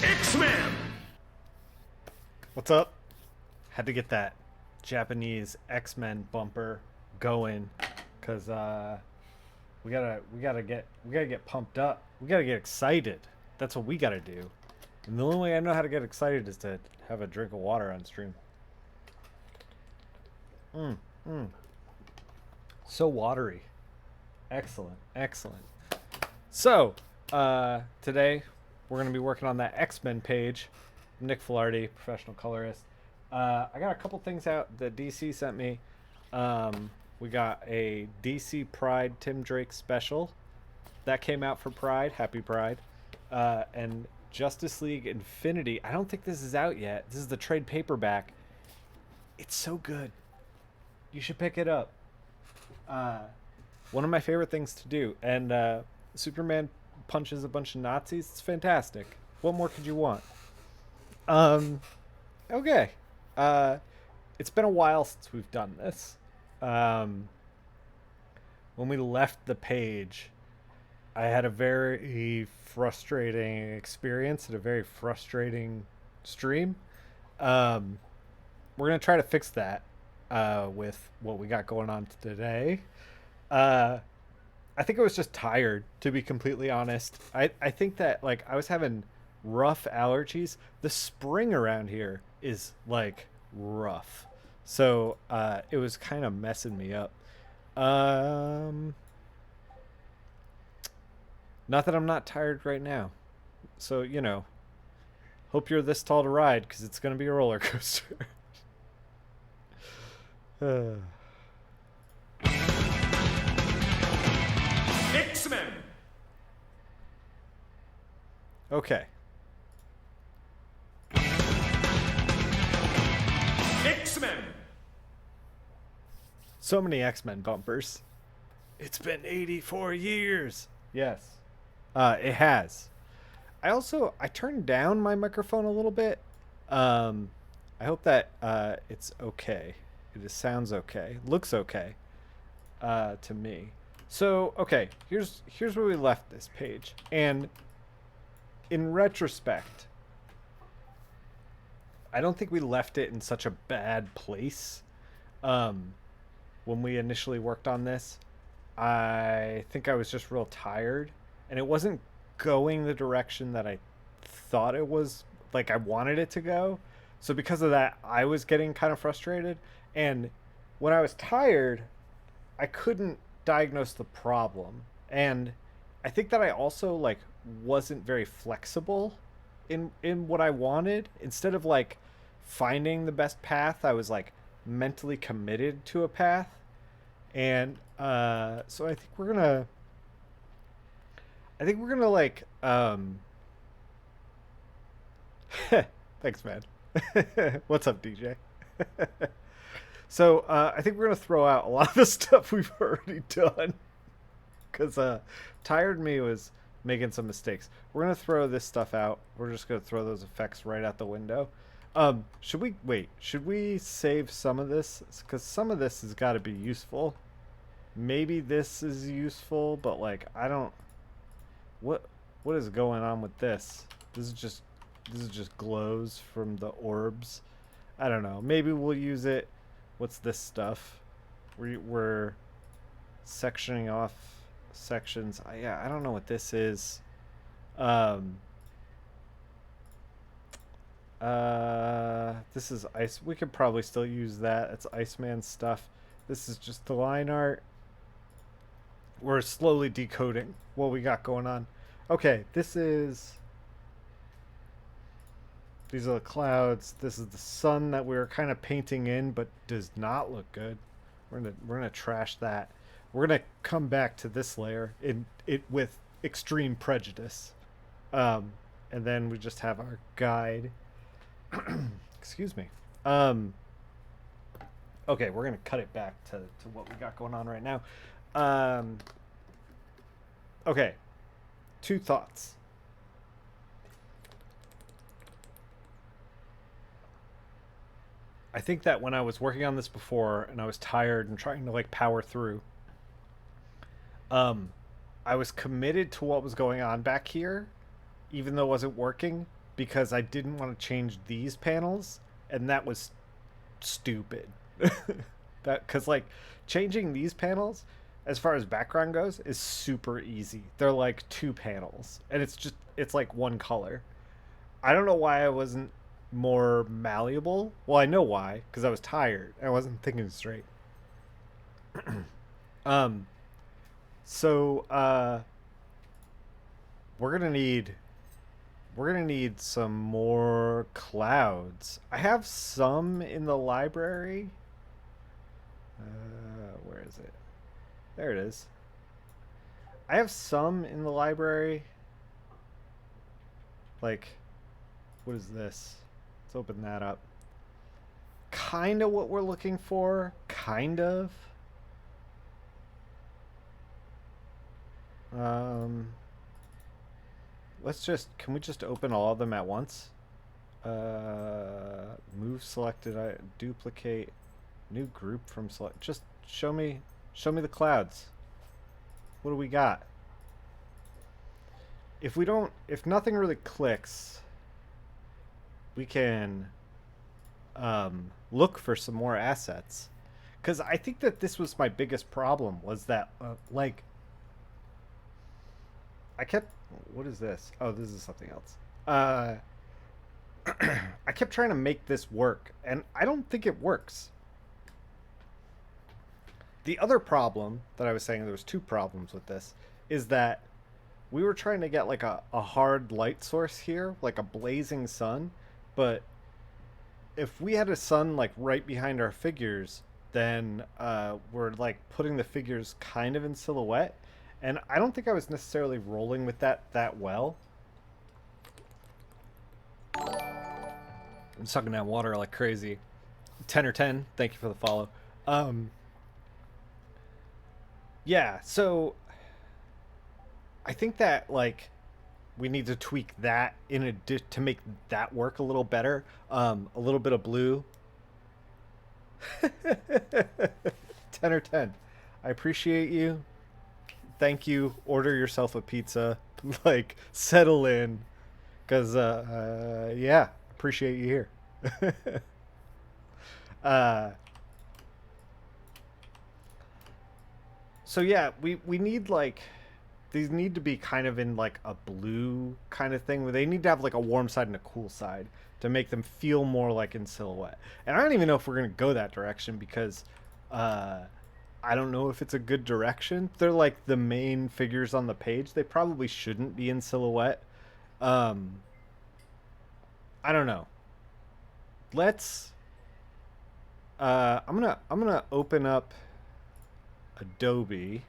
X-Men! What's up? Had to get that Japanese X-Men bumper going, cause we gotta get pumped up. We gotta get excited. That's what we gotta do. And the only way I know how to get excited is to have a drink of water on stream. Mm, mm. So watery. Excellent, excellent. So, today we're gonna be working on that X-Men page. Nick Filardi, professional colorist. I got a couple things out that DC sent me. We got a DC Pride Tim Drake special that came out for Pride. Happy Pride. And Justice League Infinity. I don't think this is out yet. This is the trade paperback. It's so good. You should pick it up. One of my favorite things to do. And Superman punches a bunch of Nazis. It's fantastic. What more could you want? Okay. It's been a while since we've done this. When we left the page, I had a very frustrating experience and a very frustrating stream. We're gonna try to fix that with what we got going on today. I think I was just tired, to be completely honest. I think that like I was having rough allergies. The spring around here is like rough. So it was kind of messing me up. Not that I'm not tired right now. So, hope you're this tall to ride because it's going to be a roller coaster. X-Men! Okay. X-Men! So many X-Men bumpers. It's been 84 years. Yes. It has. I turned down my microphone a little bit. I hope that it's okay. It just sounds okay. Looks okay to me. So, okay, here's where we left this page. And in retrospect, I don't think we left it in such a bad place. When we initially worked on this, I think I was just real tired, and it wasn't going the direction that I thought it was, like I wanted it to go. So because of that, I was getting kind of frustrated, and when I was tired, I couldn't diagnose the problem. And I think that I also like wasn't very flexible in what I wanted. Instead of like finding the best path, I was like mentally committed to a path. And so I think we're gonna like thanks, man. What's up, DJ? So I think we're gonna throw out a lot of the stuff we've already done because tired me was making some mistakes. We're gonna throw this stuff out. We're just gonna throw those effects right out the window. Should we save some of this? Because some of this has got to be useful. Maybe this is useful, but like I don't. What is going on with this? This is just glows from the orbs. I don't know. Maybe we'll use it. What's this stuff? We're sectioning off sections. I don't know what this is. This is ice. We could probably still use that. It's Iceman stuff. This is just the line art. We're slowly decoding what we got going on. Okay, these are the clouds. This is the sun that we were kind of painting in, but does not look good. We're gonna trash that. We're gonna come back to this layer in it with extreme prejudice, and then we just have our guide. Excuse me. Okay, we're gonna cut it back to what we got going on right now. Okay, two thoughts. I think that when I was working on this before and I was tired and trying to like power through, I was committed to what was going on back here, even though it wasn't working, because I didn't want to change these panels, and that was stupid. That because like changing these panels, as far as background goes, is super easy. They're like 2 panels, and it's like one color. I don't know why I wasn't more malleable. Well, I know why, because I was tired. I wasn't thinking straight. um, so we're gonna need some more clouds. I have some in the library. Where is it? There it is. I have some in the library. Like, what is this? Let's open that up. Kind of what we're looking for. Kind of. Can we just open all of them at once? Move selected, duplicate, new group from select. Just show me the clouds. What do we got? If nothing really clicks, we can look for some more assets. Because I think that this was my biggest problem, was that like I kept, what is this? Oh, this is something else. I kept trying to make this work, and I don't think it works. The other problem that I was saying, there was 2 problems with this, is that we were trying to get like a hard light source here, like a blazing sun, but if we had a sun like right behind our figures, then we're like putting the figures kind of in silhouette, and I don't think I was necessarily rolling with that well. I'm sucking down water like crazy. 10 or 10, thank you for the follow. Yeah, so I think that like we need to tweak that to make that work a little better. A little bit of blue. 10 or 10. I appreciate you. Thank you. Order yourself a pizza. Like, settle in. Because, yeah, appreciate you here. So, yeah, we need, like, these need to be kind of in, like, a blue kind of thing, where they need to have, like, a warm side and a cool side to make them feel more like in silhouette. And I don't even know if we're going to go that direction, because I don't know if it's a good direction. They're like the main figures on the page. They probably shouldn't be in silhouette. I don't know. Let's I'm gonna open up Adobe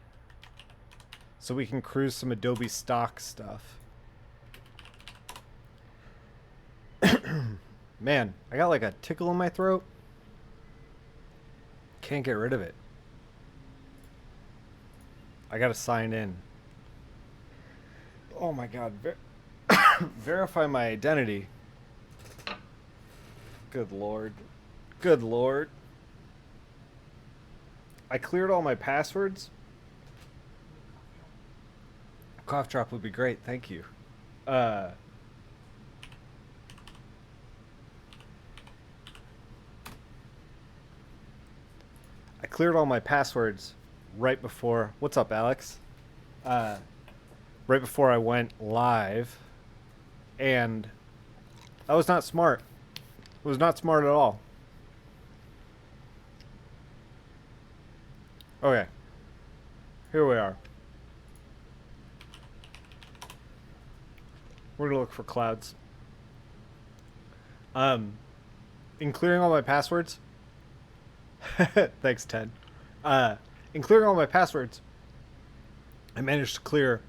so we can cruise some Adobe stock stuff. Man, I got like a tickle in my throat. Can't get rid of it. I gotta sign in. Oh my god. Verify my identity. Good lord. Good lord. I cleared all my passwords. Cough drop would be great, thank you. I cleared all my passwords right before. What's up, Alex? Right before I went live, and that was not smart. It was not smart at all. Okay, here we are. We're gonna look for clouds. In clearing all my passwords. Thanks, Ted. In clearing all my passwords, I managed to clear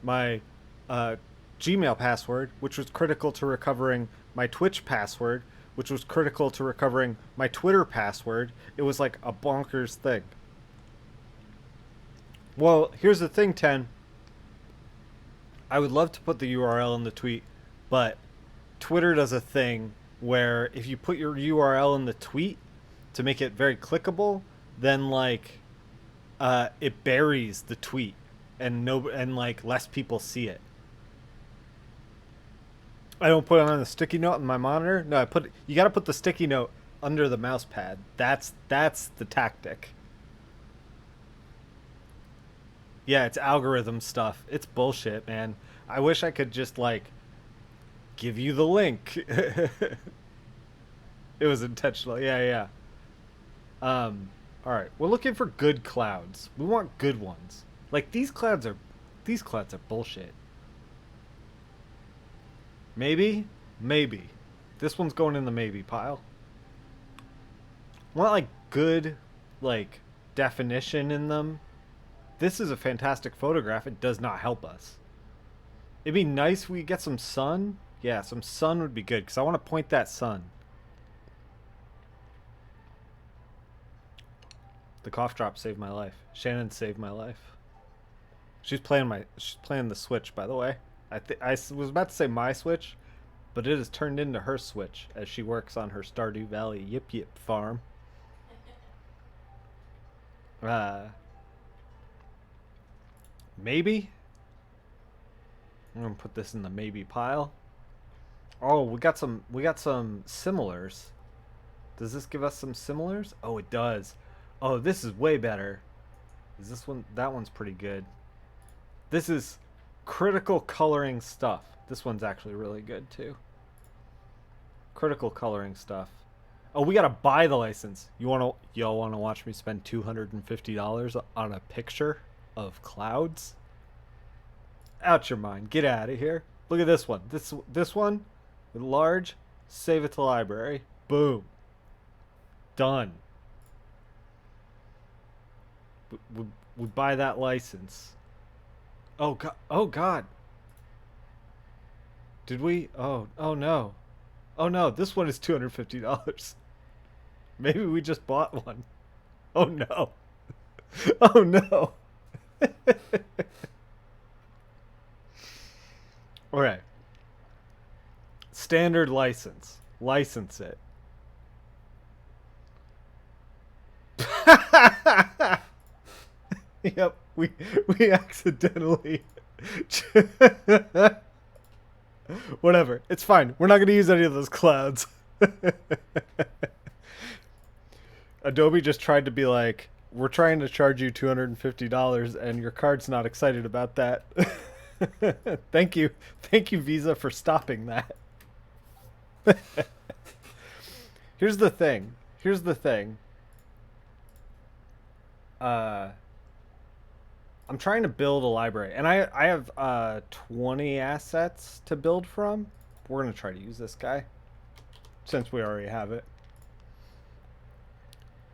my Gmail password, which was critical to recovering my Twitch password, which was critical to recovering my Twitter password. It was like a bonkers thing. Well, here's the thing, 10. I would love to put the URL in the tweet, but Twitter does a thing where if you put your URL in the tweet to make it very clickable, then like it buries the tweet and like less people see it. I don't put it on the sticky note on my monitor. No, I put. You got to put the sticky note under the mouse pad. That's the tactic. Yeah, it's algorithm stuff. It's bullshit, man. I wish I could just like give you the link. It was intentional. Yeah, yeah. All right. We're looking for good clouds. We want good ones. Like these clouds are bullshit. Maybe, maybe. This one's going in the maybe pile. Want like good, like definition in them. This is a fantastic photograph. It does not help us. It'd be nice if we get some sun. Yeah, some sun would be good because I want to point that sun. The cough drop saved my life. Shannon saved my life. She's playing the Switch, by the way. I was about to say my Switch, but it has turned into her Switch as she works on her Stardew Valley Yip Yip farm. Maybe. I'm gonna put this in the maybe pile. Oh, we got some similars. Does this give us some similars? Oh, it does. Oh, this is way better. Is this one? That one's pretty good. This is critical coloring stuff. This one's actually really good too. Critical coloring stuff. Oh, we gotta buy the license. Y'all wanna watch me spend $250 on a picture of clouds? Out your mind. Get out of here. Look at this one. This one with large. Save it to library. Boom. Done. We buy that license. Oh god. Oh god. Did we? Oh no. Oh no, this one is $250. Maybe we just bought one. Oh no. Oh no. Alright. Standard license. License it. Yep, we accidentally whatever. It's fine. We're not going to use any of those clouds. Adobe just tried to be like, we're trying to charge you $250 and your card's not excited about that. Thank you. Thank you, Visa, for stopping that. Here's the thing. I'm trying to build a library, and I have 20 assets to build from. We're going to try to use this guy, since we already have it.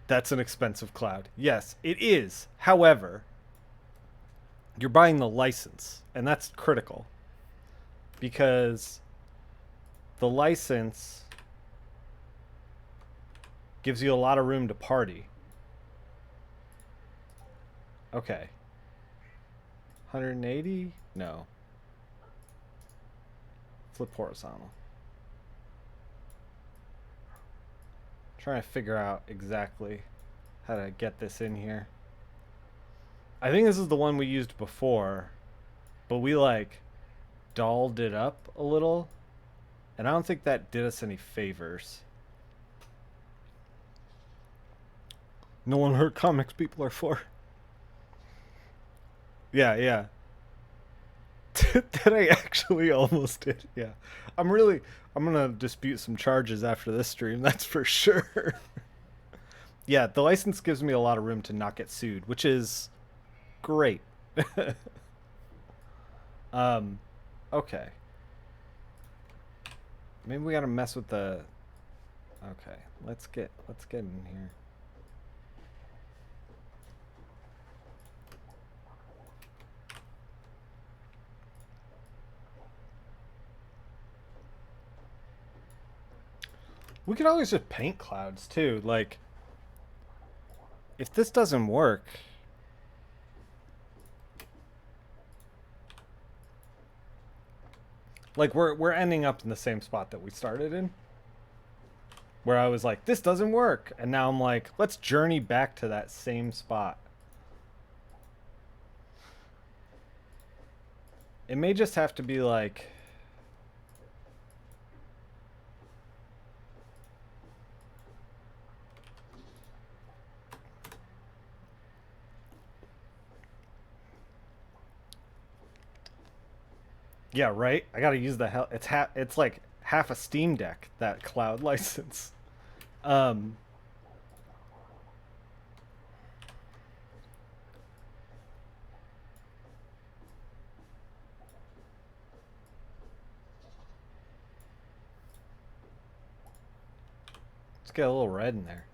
That's an expensive cloud. Yes, it is. However, you're buying the license, and that's critical. Because the license gives you a lot of room to party. Okay. 180? No. Flip horizontal. Trying to figure out exactly how to get this in here. I think this is the one we used before, but we like dolled it up a little, and I don't think that did us any favors. No one heard comics people are for. Yeah, yeah. That I actually almost did. Yeah. I'm gonna dispute some charges after this stream, that's for sure. Yeah, the license gives me a lot of room to not get sued, which is great. Okay. Maybe we gotta mess with the. Okay, let's get in here. We could always just paint clouds too. Like, if this doesn't work, like we're ending up in the same spot that we started in, where I was like, this doesn't work, and now I'm like, let's journey back to that same spot. It may just have to be like, Yeah, right. I gotta use the hell. It's like half a Steam Deck, that cloud license. Um, let's get a little red in there.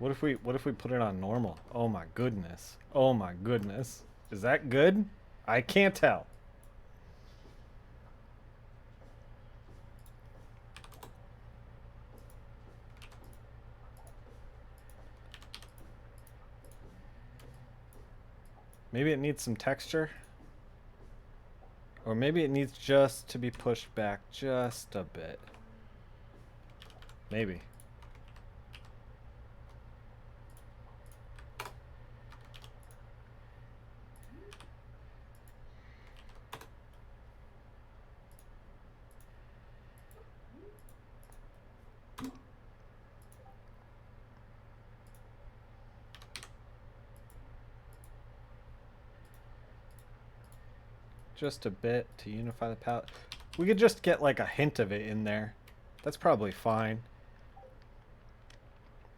What if we put it on normal? Oh my goodness. Oh my goodness. Is that good? I can't tell. Maybe it needs some texture. Or maybe it needs just to be pushed back just a bit. Maybe. Just a bit to unify the palette. We could just get like a hint of it in there. That's probably fine.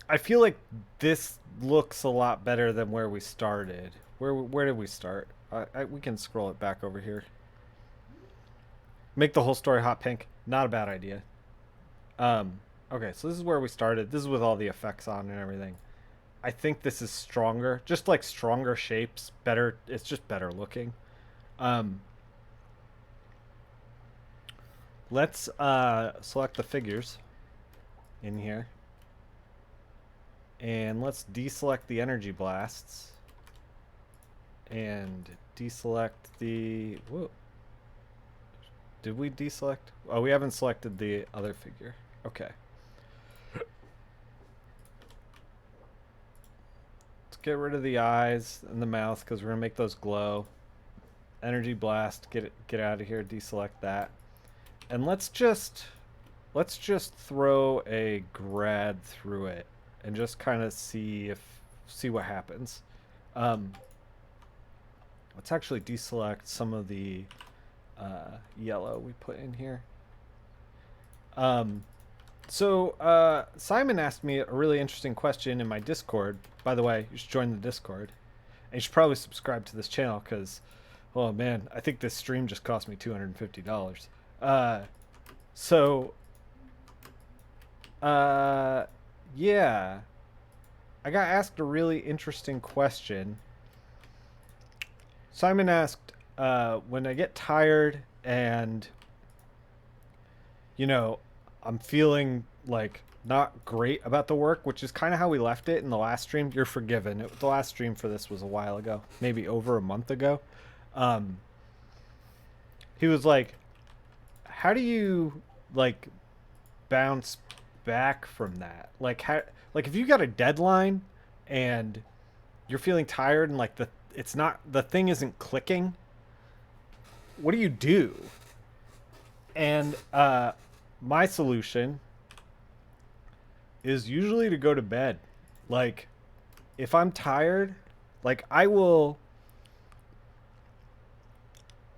I feel like this looks a lot better than where we started. Where did we start? We can scroll it back over here. Make the whole story hot pink. Not a bad idea. Okay, so this is where we started. This is with all the effects on and everything. I think this is stronger. Just like stronger shapes, better. It's just better looking. Let's select the figures in here. And let's deselect the energy blasts. And deselect the... Whoa. Did we deselect? Oh, we haven't selected the other figure. Okay. Let's get rid of the eyes and the mouth because we're going to make those glow. Energy blast, get out of here, deselect that. And let's just throw a grad through it and just kind of see what happens. Let's actually deselect some of the yellow we put in here. So Simon asked me a really interesting question in my Discord. By the way, you should join the Discord. And you should probably subscribe to this channel because, oh man, I think this stream just cost me $250. Yeah. I got asked a really interesting question. Simon asked, when I get tired and, I'm feeling like not great about the work, which is kind of how we left it in the last stream. You're forgiven. The last stream for this was a while ago, maybe over a month ago. He was like, how do you like bounce back from that? Like if you got a deadline and you're feeling tired and like the thing isn't clicking, what do you do? And my solution is usually to go to bed. Like if I'm tired, like I will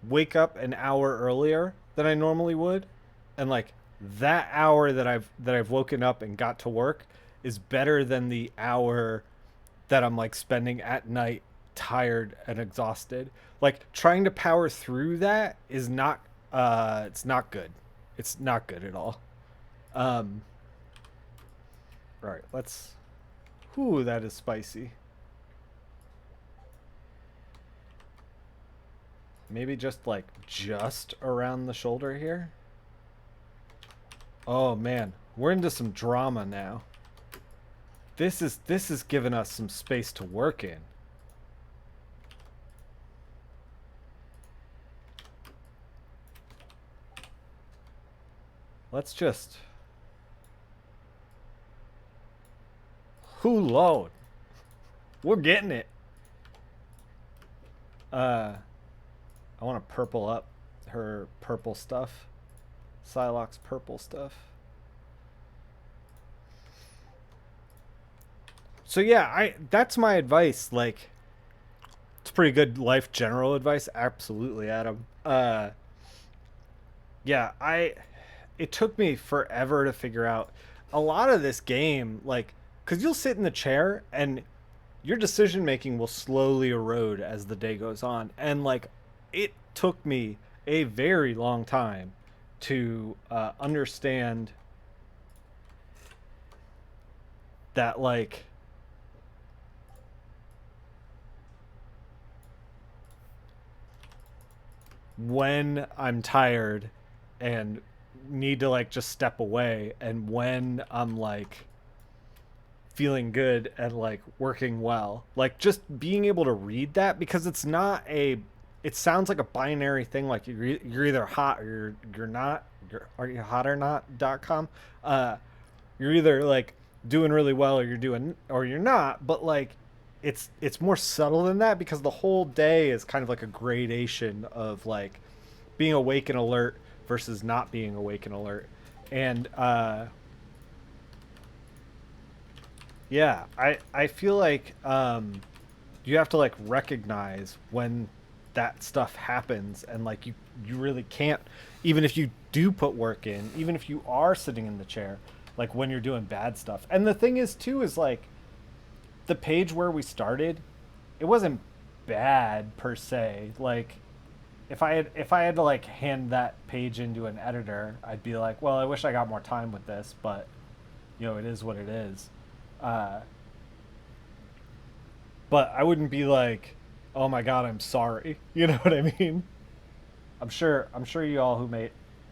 wake up an hour earlier than I normally would, and like that hour that I've woken up and got to work is better than the hour that I'm like spending at night tired and exhausted. Like trying to power through that is not it's not good. It's not good at all. Right, let's... Ooh, that is spicy. Maybe just around the shoulder here. Oh man, we're into some drama now. This is giving us some space to work in. Let's just... Who load? We're getting it. I want to purple up her purple stuff. Psylocke's purple stuff. So yeah, that's my advice. Like, it's pretty good life general advice. Absolutely, Adam. Yeah, it took me forever to figure out a lot of this game, like, because you'll sit in the chair and your decision making will slowly erode as the day goes on. And, like, it took me a very long time to understand that, like, when I'm tired and need to, like, just step away, and when I'm, like, feeling good and, like, working well, like, just being able to read that, because it's not a, it sounds like a binary thing, like you're either hot or you're not, are you hot or not.com. You're either, like, doing really well or you're doing, or you're not. But, like, it's more subtle than that, because the whole day is kind of like a gradation of, like, being awake and alert versus not being awake and alert. And yeah, I feel like you have to, like, recognize when that stuff happens, and, like, you really can't, even if you do put work in, even if you are sitting in the chair, like, when you're doing bad stuff. And the thing is too is, like, the page where we started, it wasn't bad per se. Like, if I had to, like, hand that page into an editor, I'd be like, well, I wish I got more time with this, but, you know, it is what it is. uh but I wouldn't be like, oh my god, I'm sorry. You know what I mean? I'm sure you all who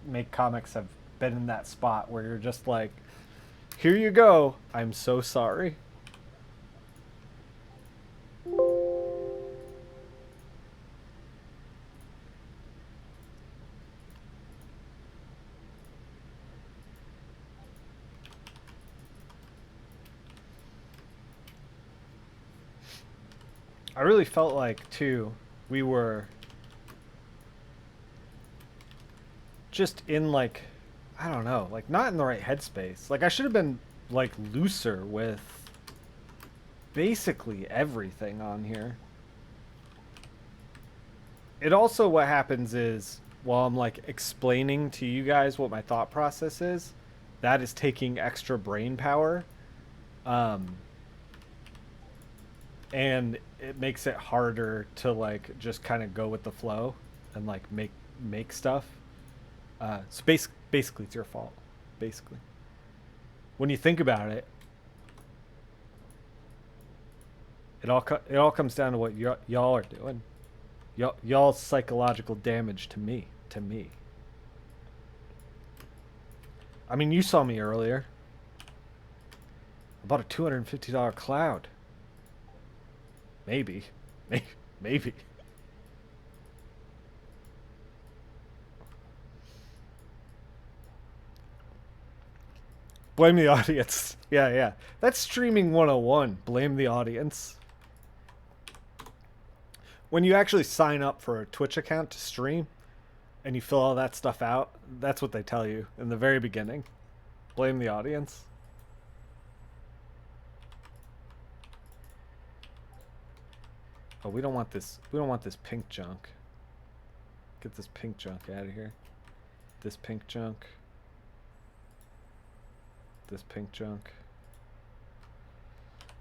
make comics have been in that spot where you're just like, here you go, I'm so sorry. I really felt like, too, we were just in, like, I don't know, like, not in the right headspace. Like, I should have been, like, looser with basically everything on here. It also, what happens is, while I'm, like, explaining to you guys what my thought process is, that is taking extra brain power. Um, and it makes it harder to, like, just kind of go with the flow and, like, make stuff. So basically, it's your fault. Basically, when you think about it, it all comes down to what y'all are doing. Y'all's psychological damage to me. To me. I mean, you saw me earlier. I bought a $250 cloud. Maybe. Maybe. Blame the audience. Yeah, yeah. That's streaming 101. Blame the audience. When you actually sign up for a Twitch account to stream and you fill all that stuff out, that's what they tell you in the very beginning. Blame the audience. Oh, we don't want this. We don't want this pink junk. Get this pink junk out of here. This pink junk. This pink junk.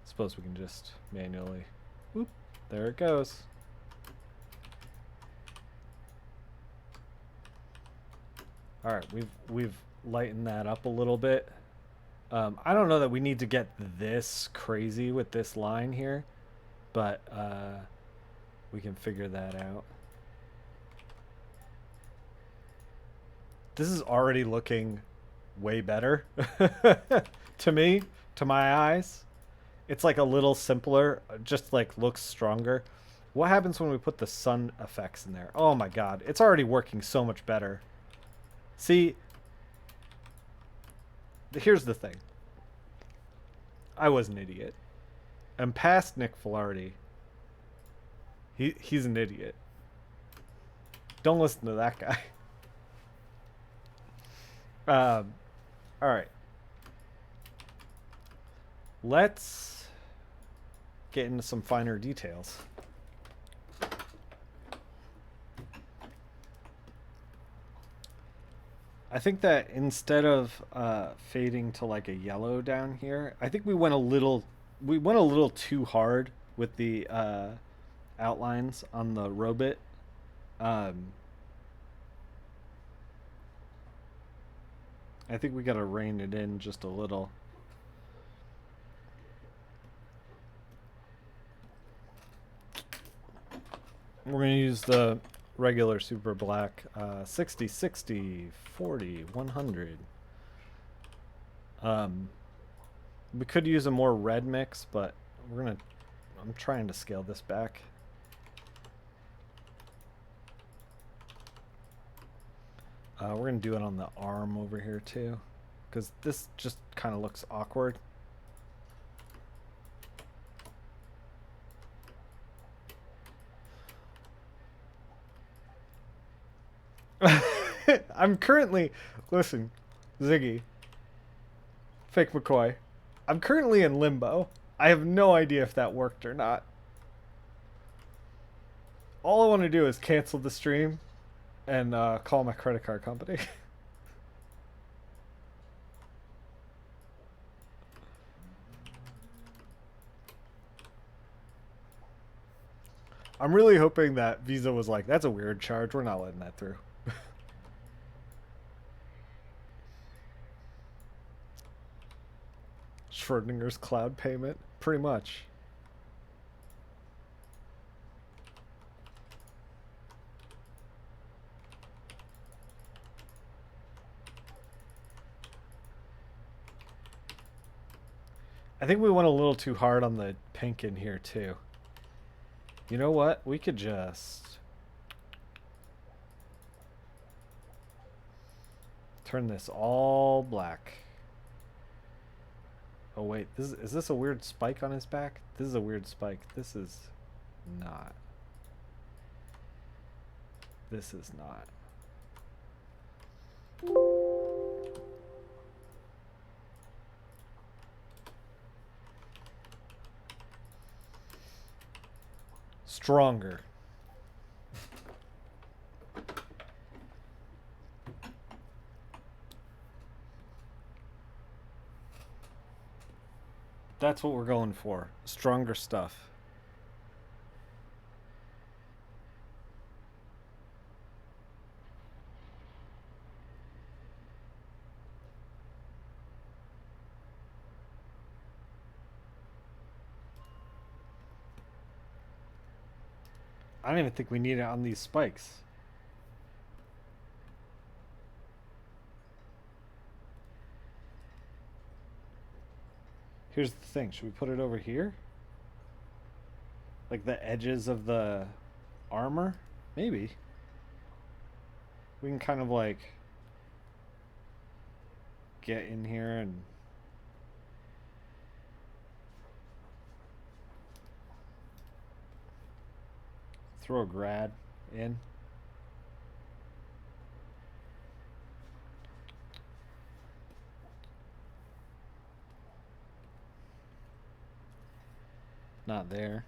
Suppose we can just manually. Whoop, there it goes. All right, we've lightened that up a little bit. I don't know that we need to get this crazy with this line here, but we can figure that out. This is already looking way better to me, to my eyes. It's, like, a little simpler, just, like, looks stronger. What happens when we put the sun effects in there? Oh my god, it's already working so much better. See, here's the thing. I was an idiot. And past Nick Filardi, he's an idiot. Don't listen to that guy. All right. Let's get into some finer details. I think that instead of fading to like a yellow down here, I think we went a little too hard with the outlines on the Robit. I think we gotta rein it in just a little. We're gonna use the regular super black 60 60 40 100. We could use a more red mix, but I'm trying to scale this back. We're gonna do it on the arm over here too, because this just kind of looks awkward. I'm currently, listen, Ziggy, Fake McCoy, I'm currently in limbo. I have no idea if that worked or not. All I want to do is cancel the stream and call my credit card company. I'm really hoping that Visa was like, that's a weird charge. We're not letting that through. Schrodinger's cloud payment, pretty much. I think we went a little too hard on the pink in here too. You know what? We could just turn this all black. Oh wait, is this a weird spike on his back? This is a weird spike. This is not. This is not. Stronger. That's what we're going for. Stronger stuff. I don't even think we need it on these spikes. Here's the thing. Should we put it over here? Like the edges of the armor? Maybe. We can kind of like get in here and throw a grad in. Not there.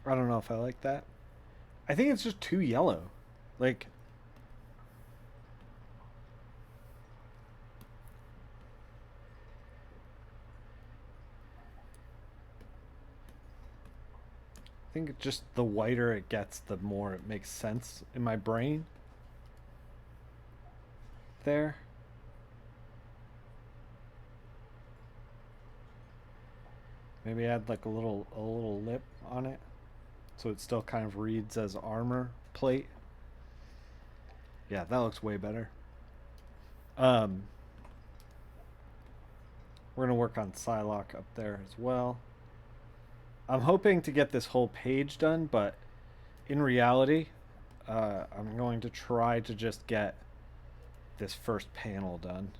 I don't know if I like that. I think it's just too yellow. Like, I think just the whiter it gets, the more it makes sense in my brain. There. Maybe add like a little lip on it, so it still kind of reads as armor plate. Yeah, that looks way better. We're going to work on Psylocke up there as well. I'm hoping to get this whole page done, but in reality, I'm going to try to just get this first panel done.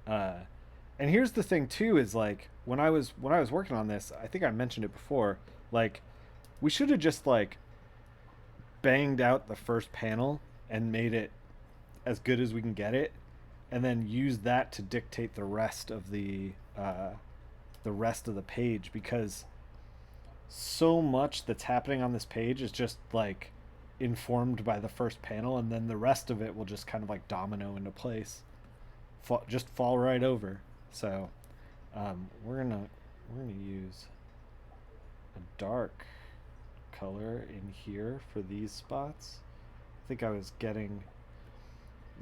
And here's the thing too: is like when I was working on this, I think I mentioned it before. Like, we should have just like banged out the first panel and made it as good as we can get it, and then use that to dictate the rest of the page, because so much that's happening on this page is just like informed by the first panel, and then the rest of it will just kind of like domino into place, just fall right over. So we're gonna use a dark color in here for these spots. I think I was getting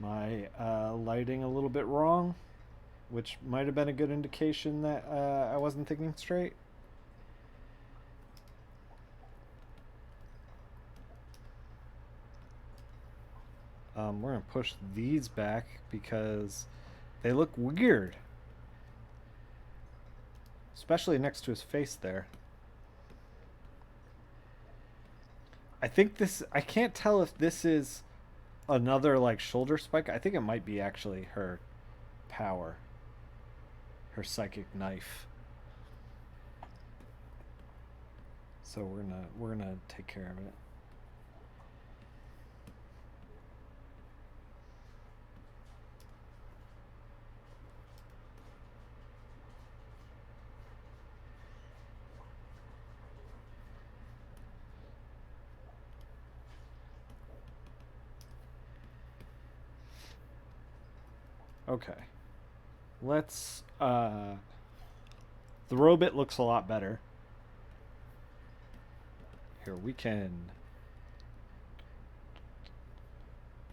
my lighting a little bit wrong, which might have been a good indication that I wasn't thinking straight. We're going to push these back because they look weird, especially next to his face there. I think this, I can't tell if this is another like shoulder spike. I think it might be actually her power, her psychic knife. So we're gonna take care of it. Okay. Let's the robot looks a lot better. Here we can,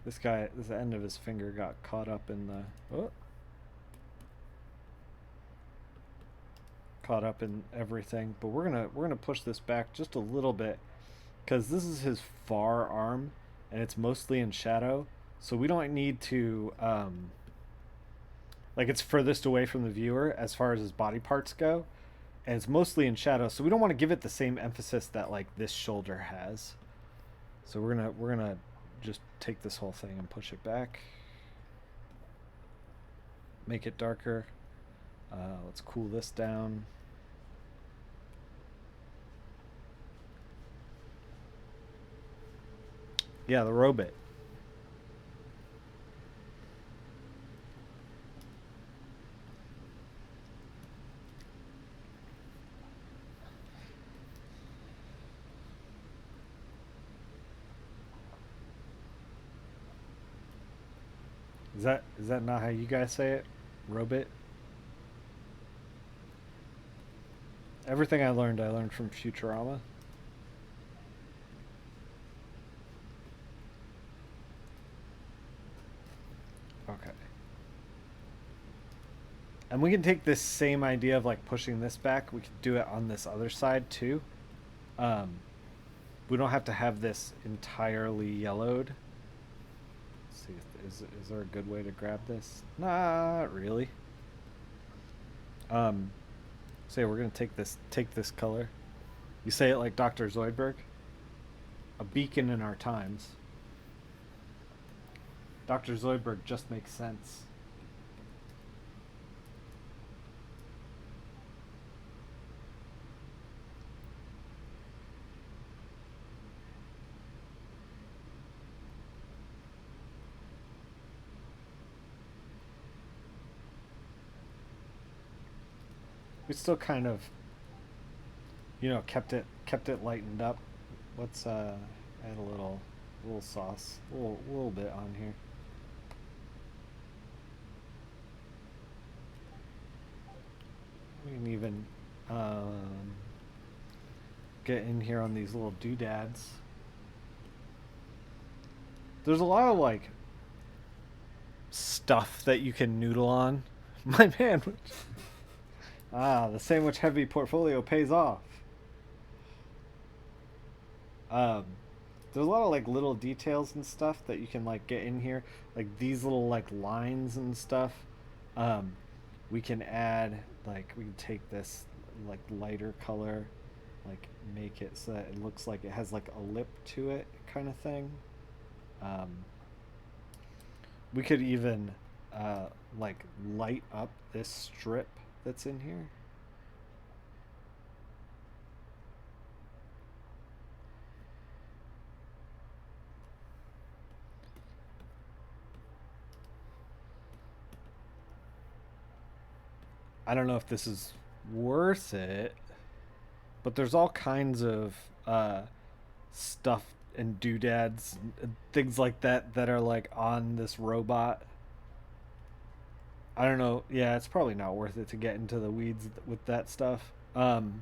this end of his finger got caught up in the caught up in everything, but we're gonna push this back just a little bit because this is his far arm and it's mostly in shadow, so we don't need to like, it's furthest away from the viewer as far as his body parts go, and it's mostly in shadow, so we don't want to give it the same emphasis that like this shoulder has. So we're gonna just take this whole thing and push it back, make it darker. Let's cool this down. Yeah, the robot. Is that not how you guys say it? Robot? Everything I learned from Futurama. Okay. And we can take this same idea of like pushing this back. We could do it on this other side too. We don't have to have this entirely yellowed. Let's see, is there a good way to grab this? Not really. Say we're gonna take this color. You say it like Dr. Zoidberg. A beacon in our times. Dr. Zoidberg just makes sense. We still kind of, kept it lightened up. Let's add a little sauce, a little bit on here. We can even get in here on these little doodads. There's a lot of like stuff that you can noodle on. My man. The sandwich heavy portfolio pays off. There's a lot of like little details and stuff that you can like get in here, like these little like lines and stuff. we can add, like, we can take this like lighter color, like make it so that it looks like it has like a lip to it kind of thing. um, we could even like light up this strip that's in here. I don't know if this is worth it, but there's all kinds of stuff and doodads and things like that that are like on this robot. I don't know. Yeah, it's probably not worth it to get into the weeds with that stuff. But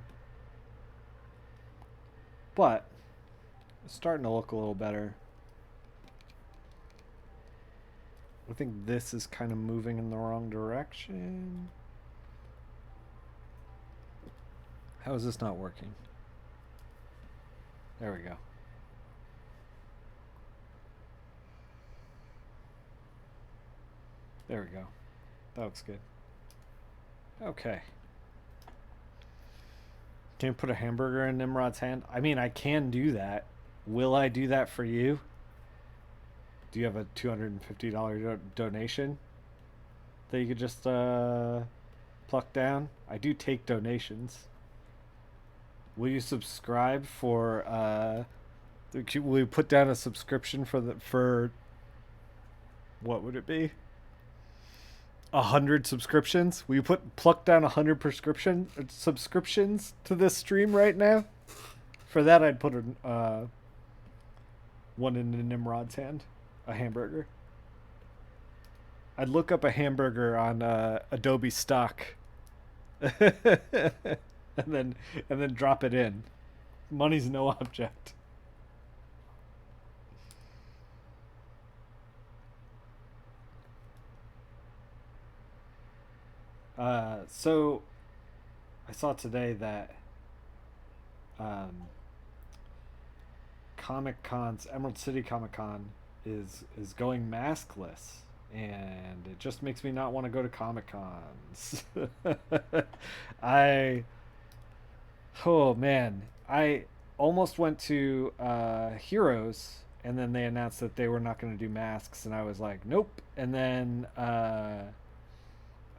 it's starting to look a little better. I think this is kind of moving in the wrong direction. How is this not working? There we go. There we go. That looks good. Okay. Can you put a hamburger in Nimrod's hand? I mean, I can do that. Will I do that for you? Do you have a $250 donation that you could just pluck down? I do take donations. Will you subscribe for will you put down a subscription for what would it be? 100 subscriptions? Will you pluck down 100 subscriptions to this stream right now? For that, I'd put one in Nimrod's hand, a hamburger. I'd look up a hamburger on Adobe Stock, and then drop it in. Money's no object. So I saw today that Comic Con's Emerald City Comic Con is going maskless, and it just makes me not want to go to Comic Cons. I Oh man, I almost went to Heroes, and then they announced that they were not going to do masks, and I was like, nope. And then I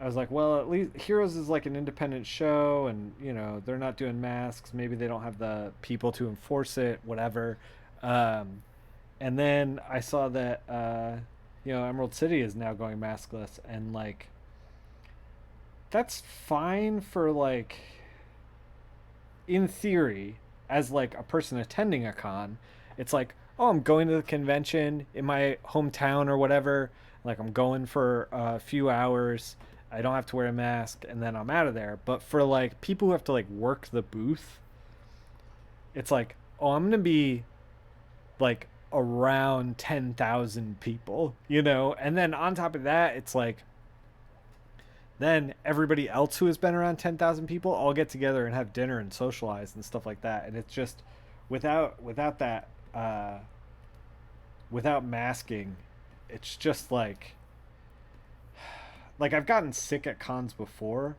was like, well, at least Heroes is like an independent show, and you know they're not doing masks. Maybe they don't have the people to enforce it, whatever. Um, and then I saw that Emerald City is now going maskless, and like that's fine for like in theory as like a person attending a con. It's like, oh, I'm going to the convention in my hometown or whatever. Like I'm going for a few hours. I don't have to wear a mask, and then I'm out of there. But for like people who have to like work the booth, it's like, oh, I'm gonna be like around 10,000 people, and then on top of that, it's like then everybody else who has been around 10,000 people all get together and have dinner and socialize and stuff like that. And it's just without that without masking, it's just like I've gotten sick at cons before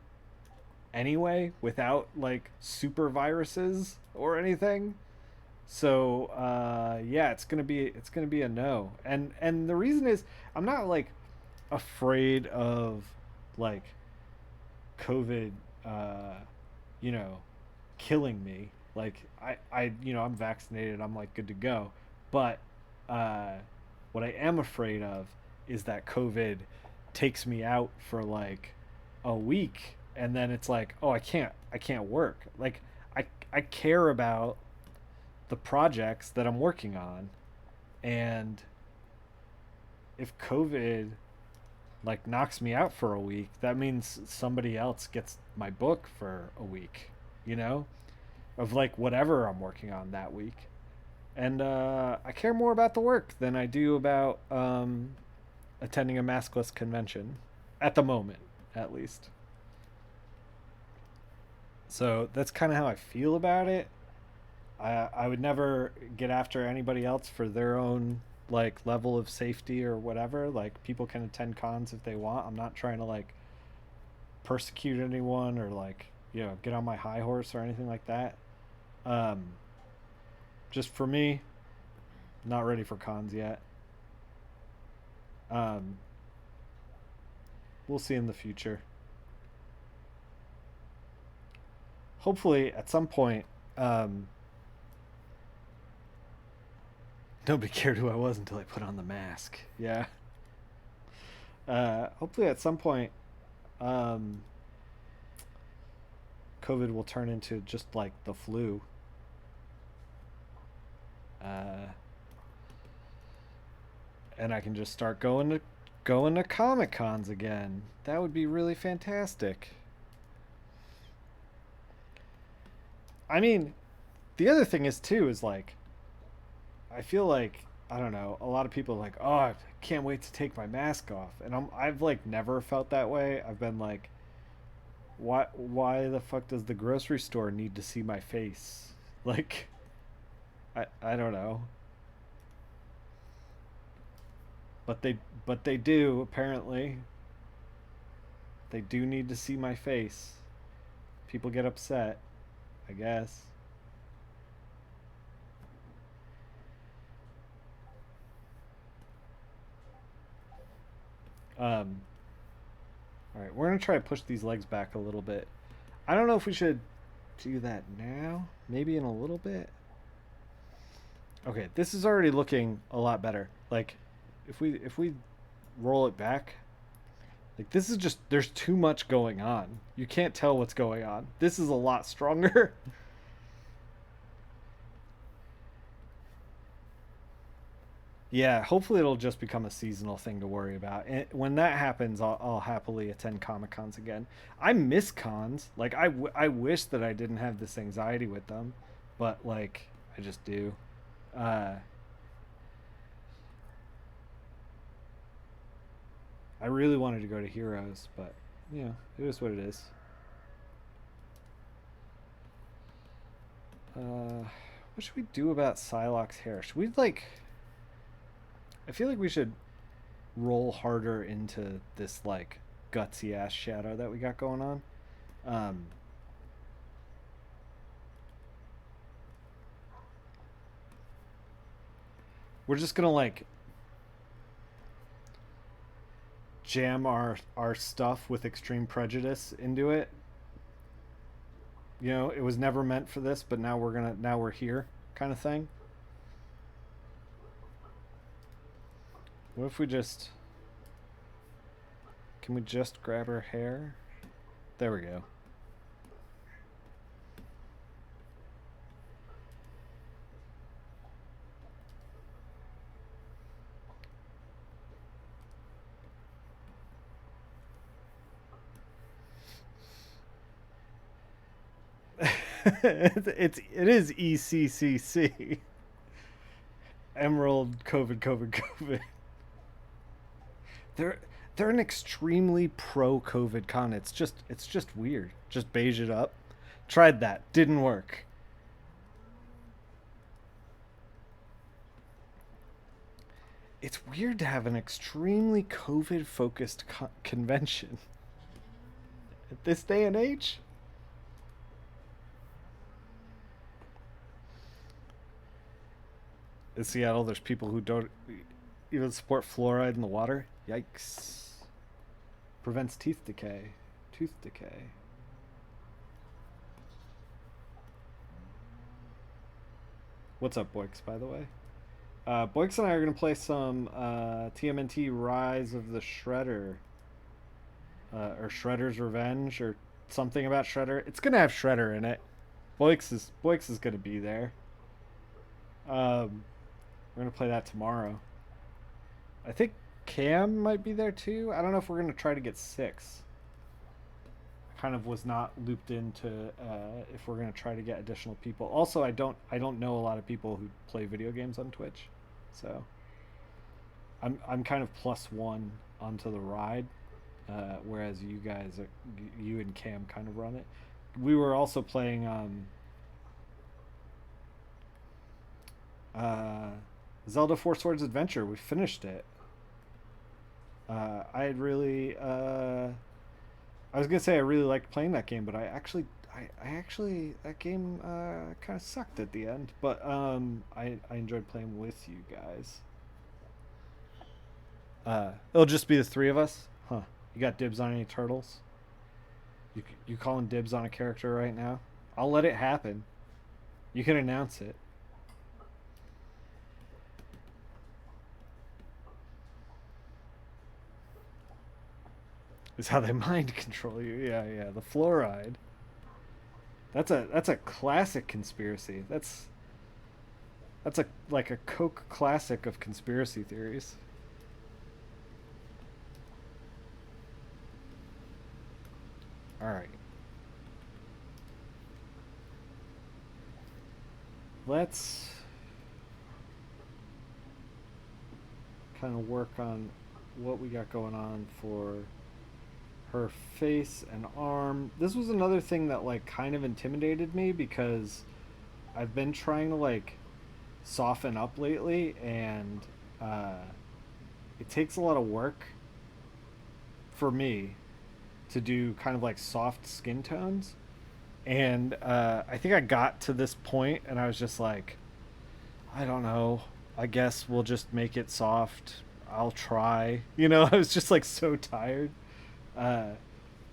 anyway without like super viruses or anything. So yeah, it's gonna be a no. And the reason is I'm not like afraid of like COVID killing me. Like I'm vaccinated, I'm like good to go. But what I am afraid of is that COVID takes me out for like a week, and then it's like, oh, I can't work. Like I care about the projects that I'm working on, and if COVID like knocks me out for a week, that means somebody else gets my book for a week, of like whatever I'm working on that week. And I care more about the work than I do about attending a maskless convention at the moment, at least. So that's kind of how I feel about it. I would never get after anybody else for their own like level of safety or whatever. Like people can attend cons if they want. I'm not trying to like persecute anyone or like, you know, get on my high horse or anything like that. Um, just for me, not ready for cons yet. Um, we'll see in the future. Hopefully, at some point, nobody cared who I was until I put on the mask. Yeah. Hopefully, at some point, um, COVID will turn into just like the flu. And I can just start going to Comic Cons again. That would be really fantastic. I mean, the other thing is too is like I feel like I don't know, a lot of people are like, "Oh, I can't wait to take my mask off." And I've like never felt that way. I've been like, why the fuck does the grocery store need to see my face? Like I don't know. But they do apparently. They do need to see my face. People get upset, I guess. Um all right, we're going to try to push these legs back a little bit. I don't know if we should do that now, maybe in a little bit. Okay, this is already looking a lot better. Like if we roll it back, like this is just there's too much going on. You can't tell what's going on. This is a lot stronger. Yeah, hopefully it'll just become a seasonal thing to worry about. And when that happens, I'll happily attend Comic Cons again. I miss cons. Like I wish that I didn't have this anxiety with them, but like I just do. Uh, I really wanted to go to Heroes, but you know, it is what it is. What should we do about Psylocke's hair? Should we like? I feel like we should roll harder into this like gutsy ass shadow that we got going on. Um, we're just gonna like jam our stuff with extreme prejudice into it. You know, it was never meant for this, but now we're here, kind of thing. What if we just can we just grab her hair? There we go. It is ECCC. Emerald COVID. They're they're an extremely pro COVID con. It's just weird. Just beige it up. Tried that. Didn't work. It's weird to have an extremely COVID focused convention at this day and age. In Seattle, there's people who don't even support fluoride in the water. Yikes. Prevents teeth decay. Tooth decay. What's up, Boix, by the way? Boix and I are going to play some TMNT Rise of the Shredder. Or Shredder's Revenge, or something about Shredder. It's going to have Shredder in it. Boix is going to be there. We're going to play that tomorrow. I think Cam might be there too. I don't know if we're going to try to get 6. I kind of was not looped into if we're going to try to get additional people. Also, I don't know a lot of people who play video games on Twitch. So I'm kind of +1 onto the ride, whereas you and Cam kind of run it. We were also playing Zelda Four Swords Adventure. We finished it. I had really I was gonna say I really liked playing that game, but I actually that game kind of sucked at the end. But I enjoyed playing with you guys. It'll just be the three of us, huh? You got dibs on any turtles? You calling dibs on a character right now? I'll let it happen. You can announce it. Is how they mind control you. Yeah, yeah. The fluoride. That's a classic conspiracy. That's a like a Coke classic of conspiracy theories. All right. Let's kind of work on what we got going on for her face and arm. This was another thing that like kind of intimidated me because I've been trying to like soften up lately, and uh, it takes a lot of work for me to do kind of like soft skin tones. And I think I got to this point and I was just like, I don't know. I guess we'll just make it soft. I'll try. I was just like so tired uh,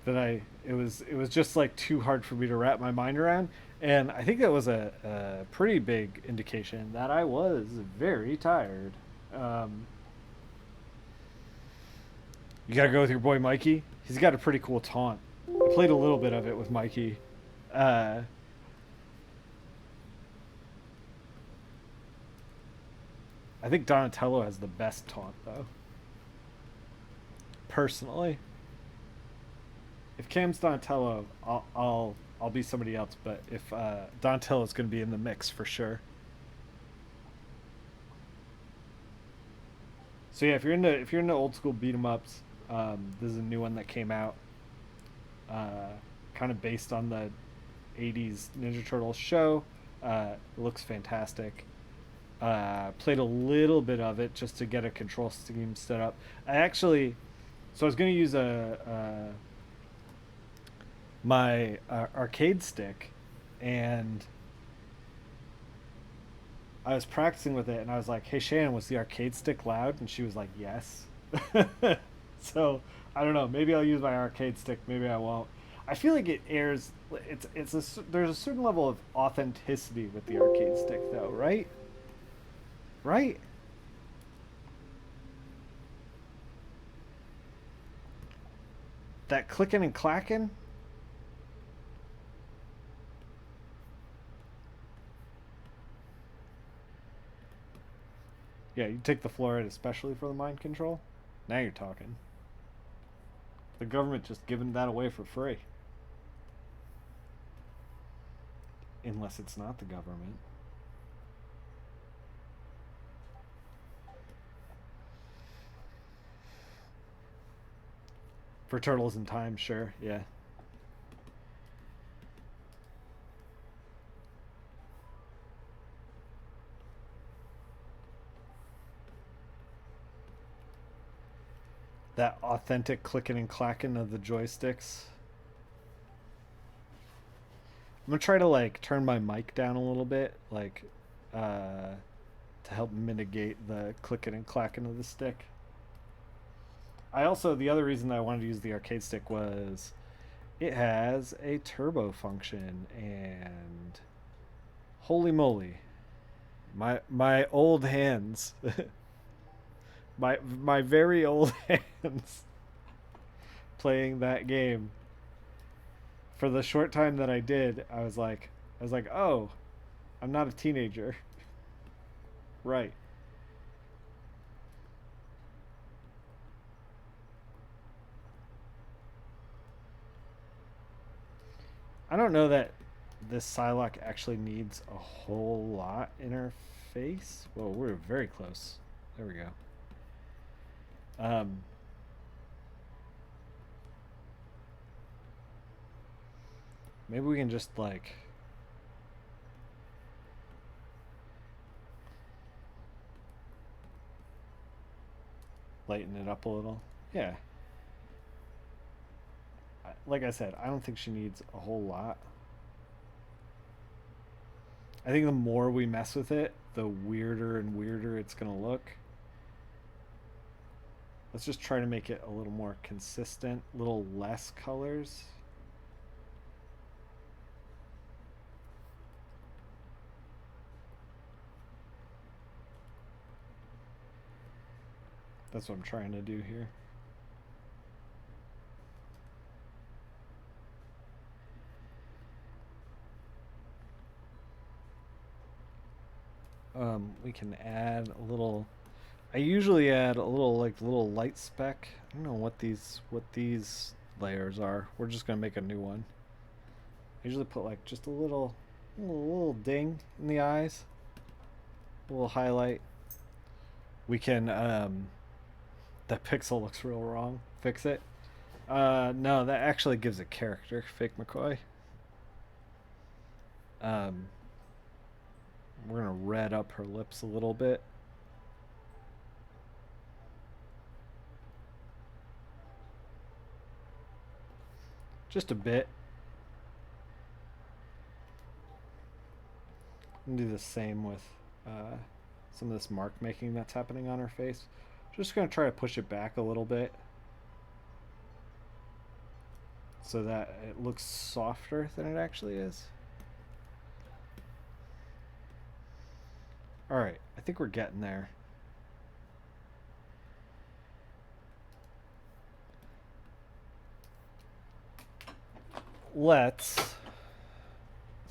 that it was just like too hard for me to wrap my mind around. And I think that was a pretty big indication that I was very tired. Um, you gotta go with your boy Mikey. He's got a pretty cool taunt. I played a little bit of it with Mikey. Uh, I think Donatello has the best taunt though. Personally, if Cam's Donatello, I'll be somebody else. But if Donatello's going to be in the mix for sure. So yeah, if you're into old school beat 'em ups, this is a new one that came out, uh, kind of based on the '80s Ninja Turtles show. It looks fantastic. Played a little bit of it just to get a control scheme set up. So I was going to use a my arcade stick, and I was practicing with it, and I was like, "Hey Shannon, was the arcade stick loud?" And she was like, "Yes." So I don't know. Maybe I'll use my arcade stick. Maybe I won't. I feel like it airs. There's a certain level of authenticity with the arcade stick, though, right? Right? That clicking and clacking. Yeah, you take the fluoride especially for the mind control. Now you're talking. The government just giving that away for free. Unless it's not the government. For Turtles in Time, sure, yeah. That authentic clicking and clacking of the joysticks. I'm gonna try to like turn my mic down a little bit, like to help mitigate the clicking and clacking of the stick. The other reason that I wanted to use the arcade stick was it has a turbo function, and holy moly, my old hands, my very old hands, playing that game. For the short time that I did, I was like, oh, I'm not a teenager, right? I don't know that this Psylocke actually needs a whole lot in her face. Well, we're very close. There we go. Um, Maybe we can just like lighten it up a little. Yeah. like I said, I don't think she needs a whole lot. I think the more we mess with it, the weirder and weirder it's going to look. Let's just try to make it a little more consistent, a little less colors. That's what I'm trying to do here. We can add a little. I usually add a little little light speck. I don't know what these layers are. We're just gonna make a new one. I usually put like just a little ding in the eyes, a little highlight. We can that pixel looks real wrong. Fix it. No, that actually gives a character. Fake McCoy. We're gonna red up her lips a little bit. Just a bit. And do the same with some of this mark making that's happening on her face. Just gonna try to push it back a little bit so that it looks softer than it actually is. All right, I think we're getting there. Let's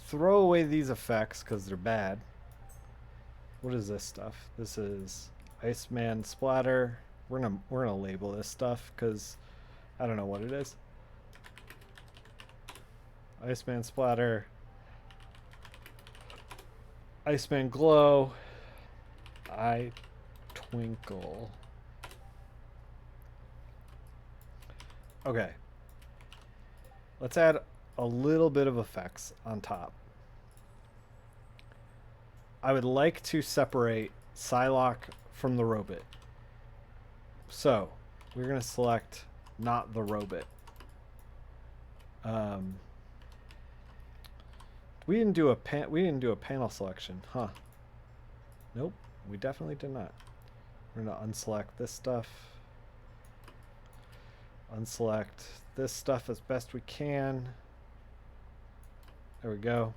throw away these effects because they're bad. What is this stuff? This is Iceman Splatter. We're gonna label this stuff because I don't know what it is. Iceman Splatter. Iceman Glow. Eye Twinkle. Okay. Let's add a little bit of effects on top. I would like to separate Psylocke from the Robot. So we're gonna select not the Robot. We didn't do a panel selection, huh? Nope, we definitely did not. We're gonna unselect this stuff. Unselect this stuff as best we can. There we go.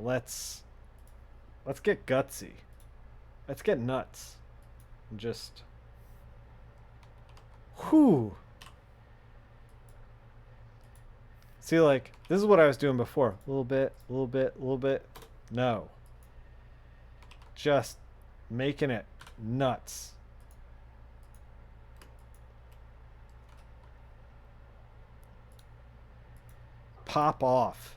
Let's get gutsy. Let's get nuts. And just whew. See, like, this is what I was doing before. A little bit, a little bit, a little bit. No. Just making it nuts. Pop off.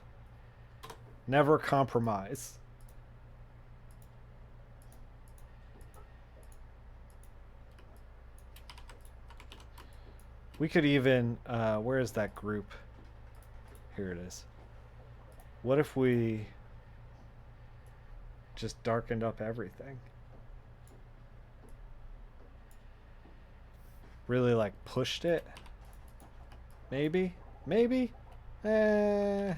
Never compromise. We could even, where is that group? Here it is. What if we just darkened up everything? Really like pushed it? Maybe? Maybe? Maybe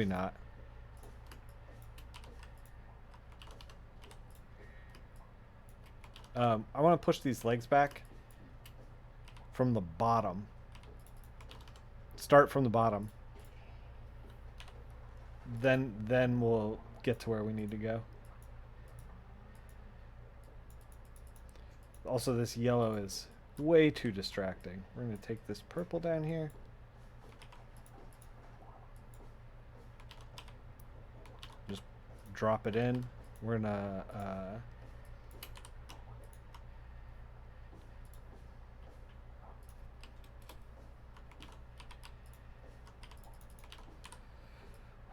not. I want to push these legs back from the bottom. Start from the bottom. Then we'll get to where we need to go. Also, this yellow is way too distracting. We're going to take this purple down here. Just drop it in. We're going to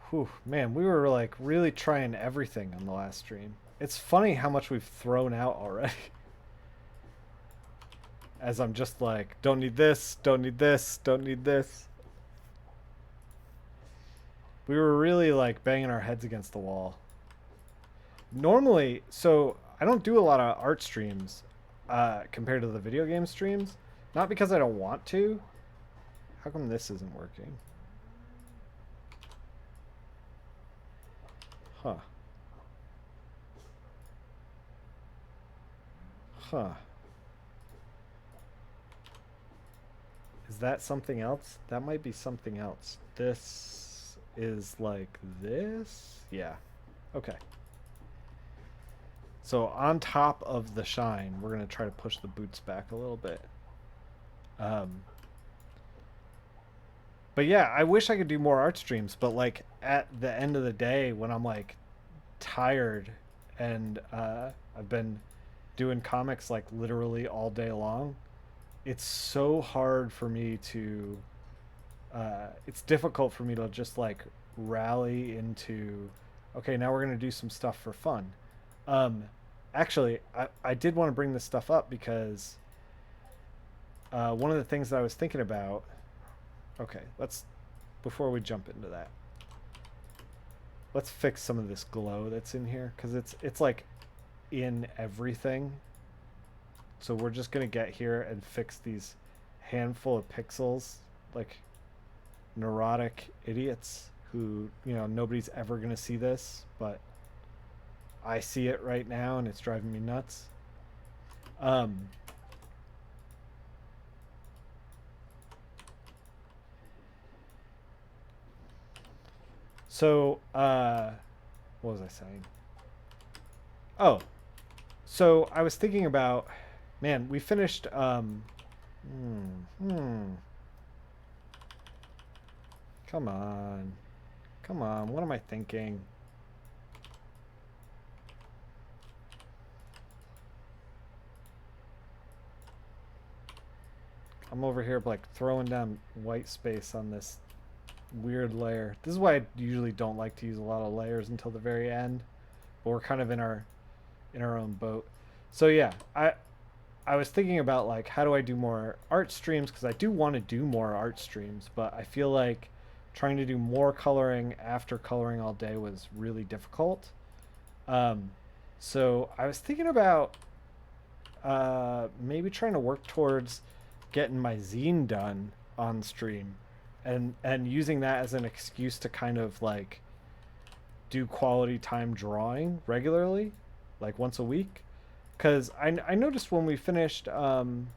whew, man, we were like really trying everything on the last stream. It's funny how much we've thrown out already. As I'm just like, don't need this, don't need this, don't need this. We were really like banging our heads against the wall. Normally, so I don't do a lot of art streams compared to the video game streams. Not because I don't want to. How come this isn't working? Huh. Huh. Is that something else? That might be something else. This is like this? Yeah. Okay. So on top of the shine, we're going to try to push the boots back a little bit. But yeah, I wish I could do more art streams, but like at the end of the day when I'm like tired and I've been doing comics like literally all day long, it's so hard for me to it's difficult for me to just like rally into okay, now we're going to do some stuff for fun. um Actually, I did want to bring this stuff up because one of the things that I was thinking about, okay, let's, before we jump into that, let's fix some of this glow that's in here because it's like in everything. So we're just gonna get here and fix these handful of pixels like neurotic idiots who, you know, nobody's ever gonna see this, but I see it right now and it's driving me nuts. So what was I saying? Oh, so I was thinking about, man, we finished come on. Come on, what am I thinking? I'm over here like throwing down white space on this weird layer. This is why I usually don't like to use a lot of layers until the very end. But we're kind of in our own boat. So yeah, I was thinking about like how do I do more art streams because I do want to do more art streams, but I feel like trying to do more coloring after coloring all day was really difficult. So I was thinking about maybe trying to work towards getting my zine done on stream and using that as an excuse to kind of like do quality time drawing regularly, like once a week. Because I noticed when we finished Four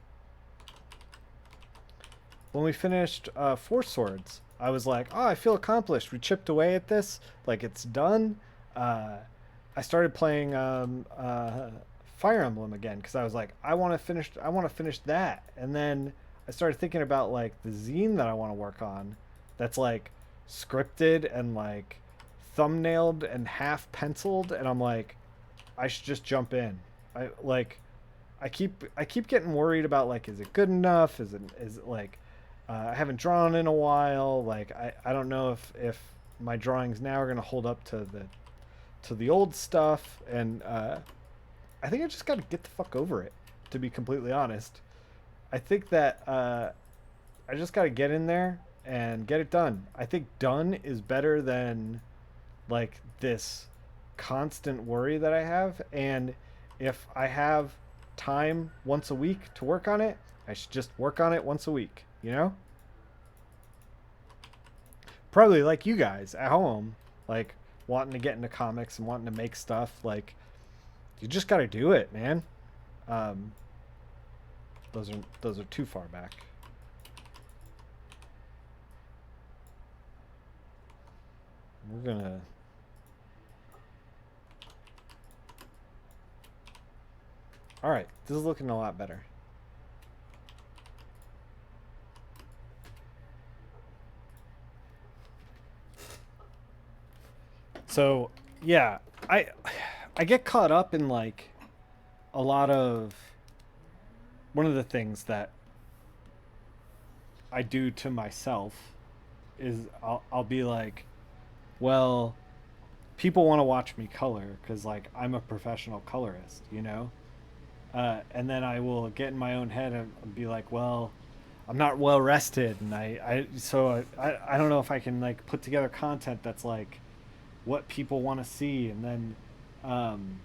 Swords, I was like, oh, I feel accomplished. We chipped away at this, like it's done. I started playing Fire Emblem again because I was like, I want to finish that, and then I started thinking about like the zine that I want to work on, that's like scripted and like thumbnailed and half penciled, and I'm like, I should just jump in. I like, I keep getting worried about like, is it good enough? Is it like, I haven't drawn in a while. Like I don't know if my drawings now are gonna hold up to the old stuff, and I think I just got to get the fuck over it, to be completely honest. I think that I just got to get in there and get it done. I think done is better than like this constant worry that I have. And if I have time once a week to work on it, I should just work on it once a week, you know? Probably like you guys at home, like wanting to get into comics and wanting to make stuff, like you just got to do it, man. Um, those are too far back. We're gonna. All right, this is looking a lot better. So yeah, I get caught up in like a lot of, one of the things that I do to myself is I'll be like, well, people want to watch me color because like I'm a professional colorist, you know. And then I will get in my own head and be like, well, I'm not well rested, and I don't know if I can like put together content that's like what people want to see, um,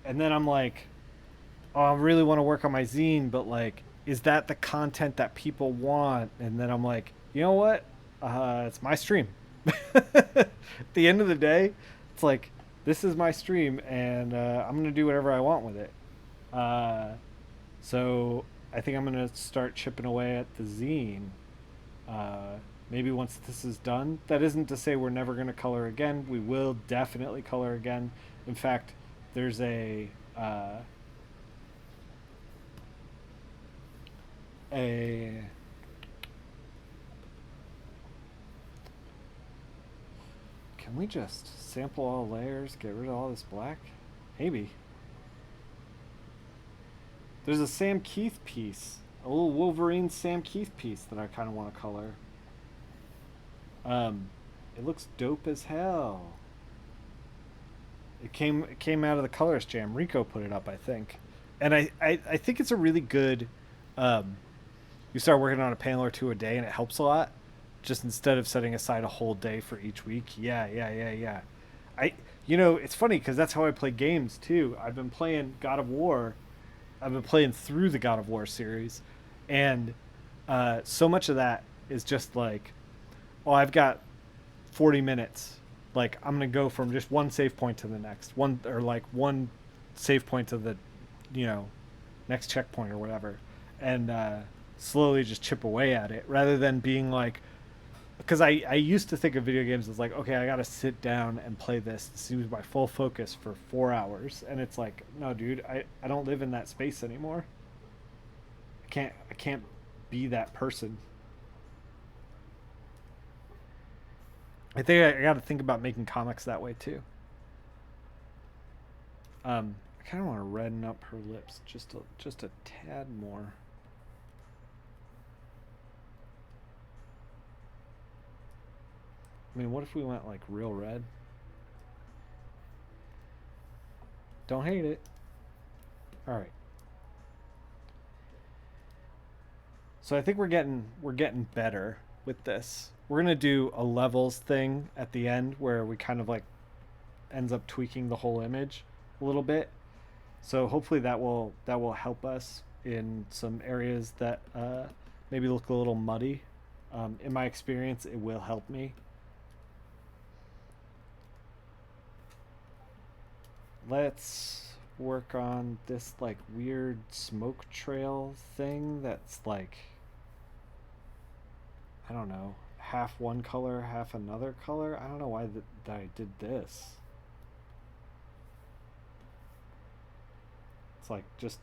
and then I'm like, oh, I really want to work on my zine, but like, is that the content that people want? And then I'm like, you know what? It's my stream. At the end of the day, it's like, this is my stream, and I'm gonna do whatever I want with it. Uh, so I think I'm gonna start chipping away at the zine. Uh, Maybe once this is done. That isn't to say we're never gonna color again. We will definitely color again. In fact, there's a can we just sample all layers, get rid of all this black? Maybe. There's a Sam Keith piece, a little Wolverine Sam Keith piece that I kind of want to color. It looks dope as hell. It came out of the colorist jam. Rico put it up, I think, and I think it's a really good. Um, you start working on a panel or two a day, and it helps a lot. Just instead of setting aside a whole day for each week. Yeah, yeah, yeah, yeah. I it's funny because that's how I play games too. I've been playing God of War. I've been playing through the God of War series, and so much of that is just like, oh, I've got 40 minutes. Like I'm gonna go from just one save point to the next one, or like one save point to the, you know, next checkpoint or whatever, and slowly just chip away at it rather than being like, because I used to think of video games as like, okay, I gotta sit down and play this use my full focus for 4 hours, and it's like, no, dude, I don't live in that space anymore. I can't be that person. I think I got to think about making comics that way too. I kind of want to redden up her lips just a tad more. I mean, what if we went like real red? Don't hate it. All right. So I think we're getting better with this. We're gonna do a levels thing at the end where we kind of like ends up tweaking the whole image a little bit. So hopefully that will help us in some areas that maybe look a little muddy. In my experience, it will help me. Let's work on this like weird smoke trail thing that's like, I don't know, half one color, half another color. I don't know why that I did this. It's like just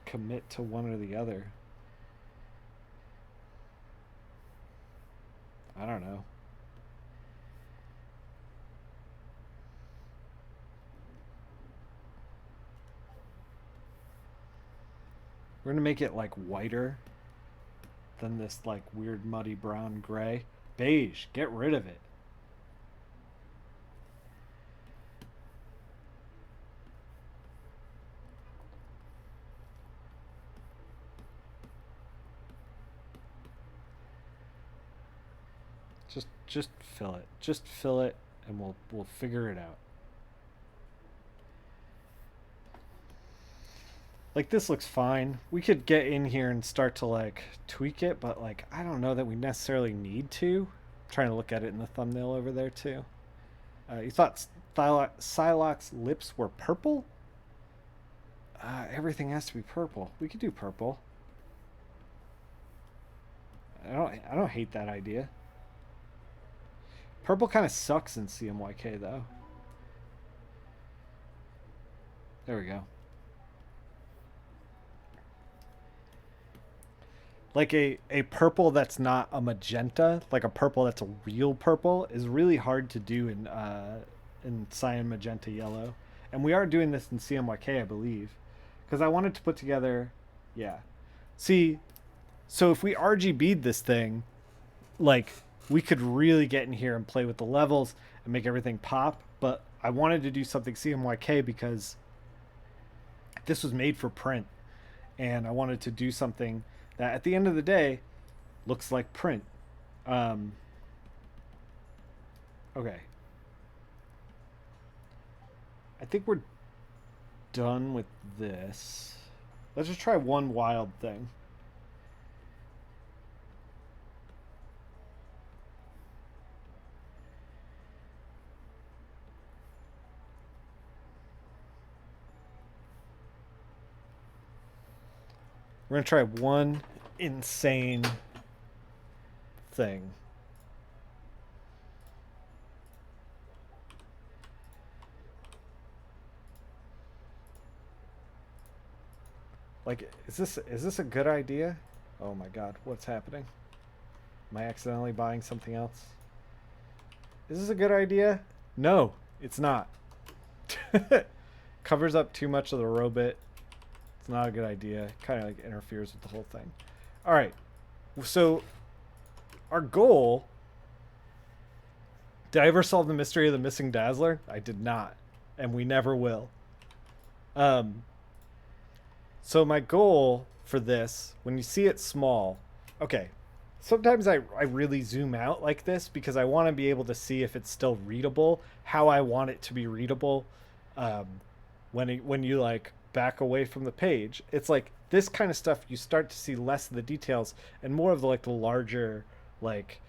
commit to one or the other. I don't know. We're gonna make it like whiter than this like weird muddy brown gray. Beige, get rid of it. Just fill it. Just fill it and we'll figure it out. Like this looks fine. We could get in here and start to like tweak it, but like I don't know that we necessarily need to. I'm trying to look at it in the thumbnail over there too. You thought Psylocke's lips were purple? Everything has to be purple. We could do purple. I don't hate that idea. Purple kind of sucks in CMYK though. There we go. Like a purple that's not a magenta, like a purple that's a real purple, is really hard to do in cyan, magenta, yellow. And we are doing this in CMYK, I believe, because I wanted to put together, yeah. See, so if we RGB'd this thing, like we could really get in here and play with the levels and make everything pop. But I wanted to do something CMYK because this was made for print, and I wanted to do something that at the end of the day looks like print. Okay. I think we're done with this, let's just try one wild thing. We're going to try one insane thing. Like, is this a good idea? Oh my god, what's happening? Am I accidentally buying something else? Is this a good idea? No, it's not. Covers up too much of the robot. It's not a good idea. Kind of like interferes with the whole thing. All right. So our goal. Did I ever solve the mystery of the missing Dazzler? I did not, and we never will. So my goal for this, when you see it small, okay. Sometimes I really zoom out like this because I want to be able to see if it's still readable, how I want it to be readable. When you like back away from the page, it's like this kind of stuff. You start to see less of the details and more of the like the larger, like,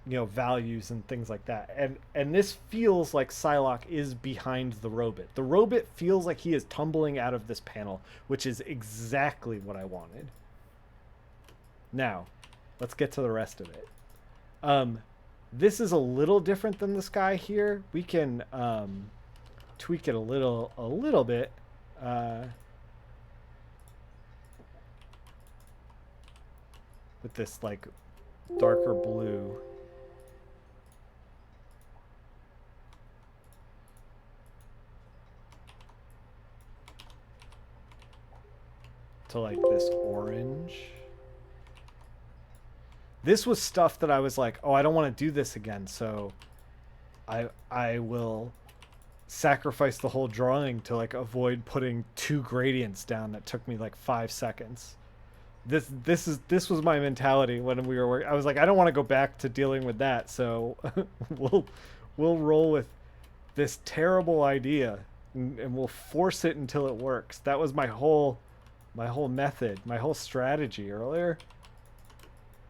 you know, values and things like that. And this feels like Psylocke is behind the robot. The robot feels like he is tumbling out of this panel, which is exactly what I wanted. Now, let's get to the rest of it. This is a little different than the sky here. We can tweak it a little bit. With this like darker blue. To like this orange. This was stuff that I was like, oh, I don't want to do this again, so I will sacrifice the whole drawing to like avoid putting 2 gradients down that took me like 5 seconds. This was my mentality when we were working. I was like, I don't want to go back to dealing with that, so we'll roll with this terrible idea and we'll force it until it works. That was my whole method, my whole strategy earlier.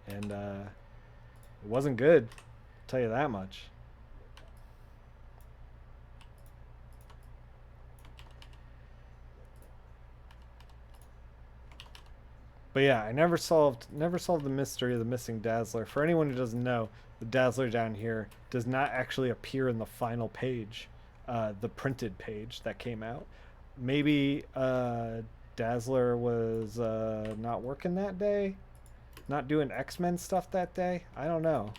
And it wasn't good, I'll tell you that much. But yeah, I never solved the mystery of the missing Dazzler. For anyone who doesn't know, the Dazzler down here does not actually appear in the final page, the printed page that came out. Maybe Dazzler was not working that day, not doing X-Men stuff that day. I don't know.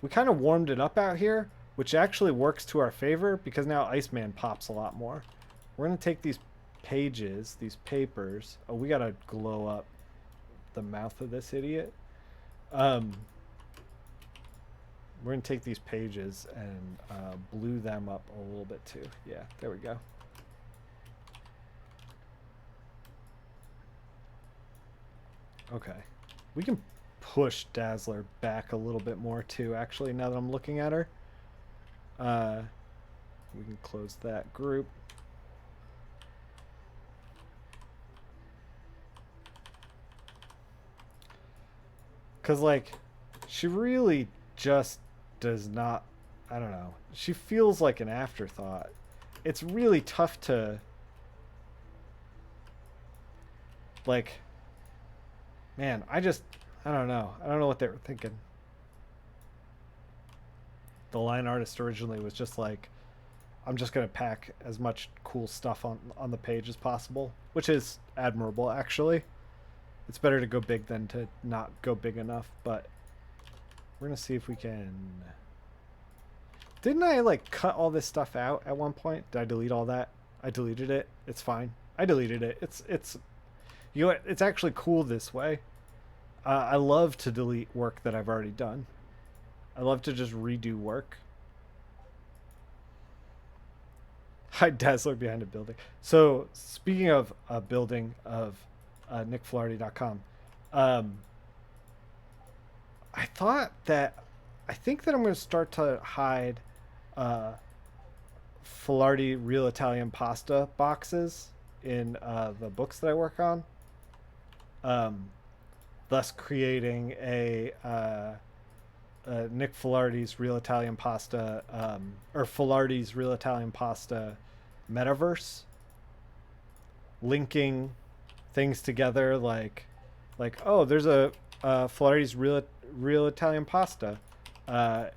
We kind of warmed it up out here, which actually works to our favor because now Iceman pops a lot more. We're gonna take these pages, these papers. Oh, we gotta glow up the mouth of this idiot. We're gonna take these pages and blue them up a little bit too. Yeah, there we go. Okay, we can push Dazzler back a little bit more too, actually, now that I'm looking at her. We can close that group. Because, like, she really just does not, I don't know. She feels like an afterthought. It's really tough to, like, man, I don't know. I don't know what they were thinking. The line artist originally was just like, I'm just going to pack as much cool stuff on the page as possible, which is admirable, actually. It's better to go big than to not go big enough, but we're going to see if we can... Didn't I, like, cut all this stuff out at one point? Did I delete all that? I deleted it. It's fine. I deleted it. It's you know what? It's actually cool this way. I love to delete work that I've already done. I love to just redo work. Hide Dazzler behind a building. So, speaking of a building of nickflaherty.com, I think that I'm going to start to hide Filardi Real Italian Pasta boxes in the books that I work on, thus creating a Nick Filardi's Real Italian Pasta, or Filardi's Real Italian Pasta metaverse, linking things together like oh, there's a Filardi's Real Italian Pasta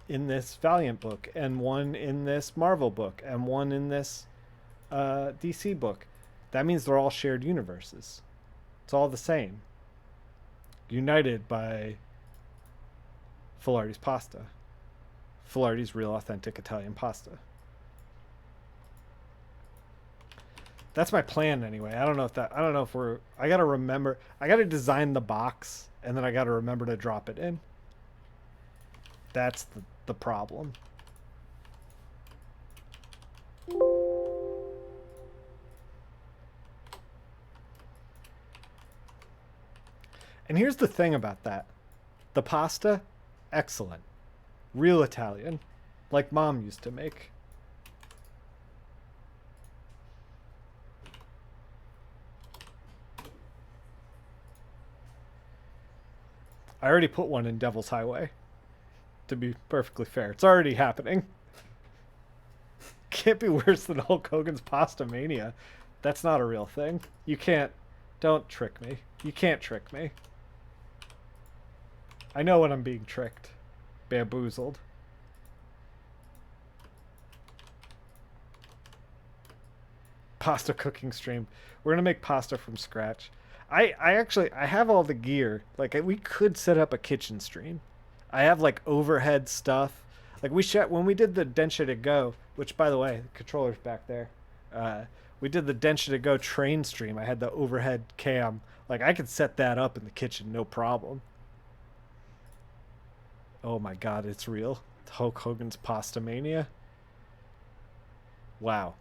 in this Valiant book, and one in this Marvel book, and one in this DC book. That means they're all shared universes. It's all the same, united by Filardi's Pasta, Filardi's Real Authentic Italian Pasta. That's my plan anyway. I don't know if I gotta remember. I gotta design the box, and then I gotta remember to drop it in. That's the problem. And here's the thing about that. The pasta, excellent. Real Italian, like Mom used to make. I already put one in Devil's Highway, to be perfectly fair. It's already happening. Can't be worse than Hulk Hogan's Pasta Mania. That's not a real thing. You can't... Don't trick me. You can't trick me. I know when I'm being tricked. Bamboozled. Pasta cooking stream. We're gonna make pasta from scratch. I have all the gear. Like, we could set up a kitchen stream. I have like overhead stuff. Like when we did the Densha to Go, which by the way, the controller's back there. We did the Densha to Go train stream. I had the overhead cam. Like, I could set that up in the kitchen, no problem. Oh my god, it's real. Hulk Hogan's Pasta Mania. Wow.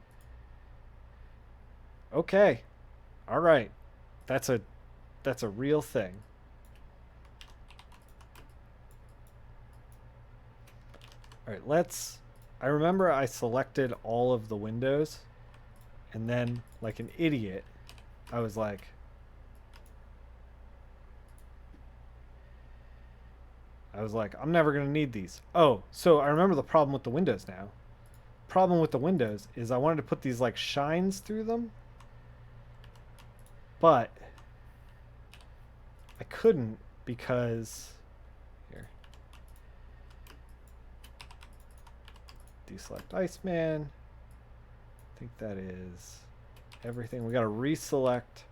Okay. All right. That's a real thing. All right, I remember I selected all of the windows, and then like an idiot, I was like, I'm never going to need these. Oh, so I remember the problem with the windows now. Problem with the windows is I wanted to put these like shines through them, but I couldn't because here. Deselect Iceman. I think that is everything. We got to reselect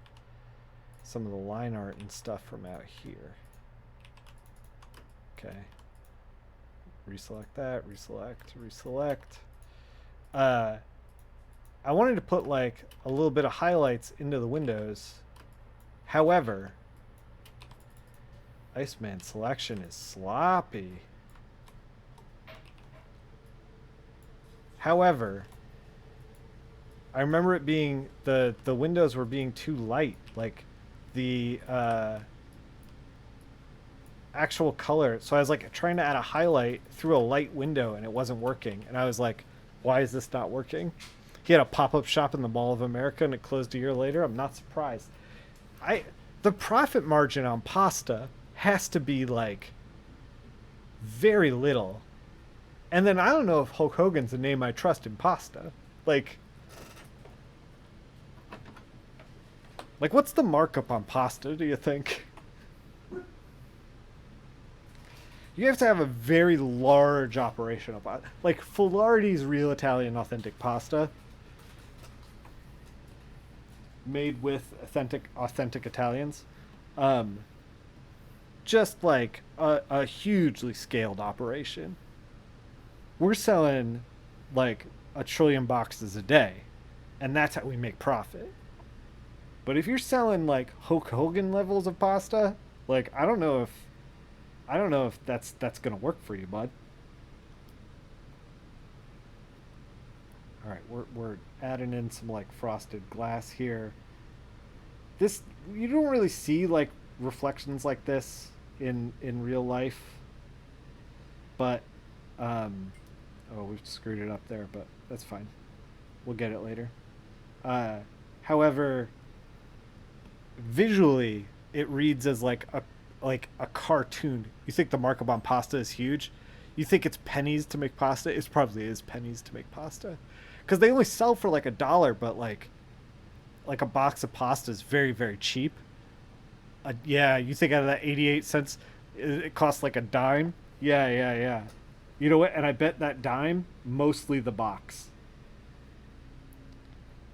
some of the line art and stuff from out here. Okay. Reselect that, reselect. I wanted to put like a little bit of highlights into the windows. However, Iceman selection is sloppy. However, I remember it being the windows were being too light. Like the actual color. So I was like trying to add a highlight through a light window and it wasn't working. And I was like, why is this not working? He had a pop-up shop in the Mall of America and it closed a year later. I'm not surprised. The profit margin on pasta has to be like very little. And then I don't know if Hulk Hogan's a name I trust in pasta. Like what's the markup on pasta, do you think? You have to have a very large operation of it. Like Filardi's Real Italian Authentic Pasta, made with authentic Italians. Just like a hugely scaled operation. We're selling like 1 trillion boxes a day, and that's how we make profit. But if you're selling like Hulk Hogan levels of pasta, like I don't know if that's gonna work for you, bud. All right, we're adding in some like frosted glass here. This, you don't really see like reflections like this in real life, but oh, we've screwed it up there, but that's fine. We'll get it later. However, visually, it reads as like a cartoon. You think the markup on pasta is huge? You think it's pennies to make pasta? It probably is pennies to make pasta, because they only sell for like $1, but like a box of pasta is very very cheap. Yeah, you think out of that 88 cents, it costs like a dime? Yeah, yeah, yeah. You know what? And I bet that dime mostly the box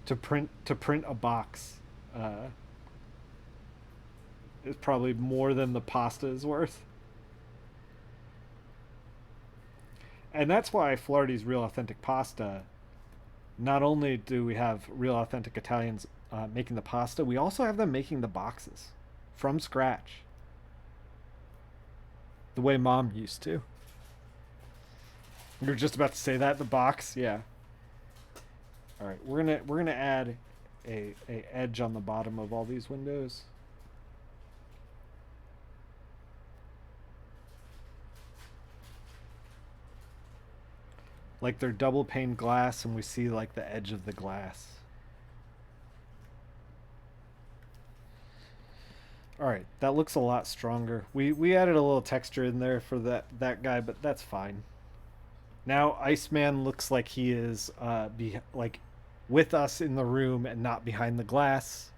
to print a box is probably more than the pasta is worth. And that's why Flardy's Real Authentic Pasta. Not only do we have real authentic Italians making the pasta, we also have them making the boxes from scratch, the way Mom used to. You're just about to say that, the box, yeah. All right, we're gonna add a edge on the bottom of all these windows. Like they're double pane glass, and we see like the edge of the glass. All right, that looks a lot stronger. We added a little texture in there for that guy, but that's fine. Now Iceman looks like he is like with us in the room and not behind the glass.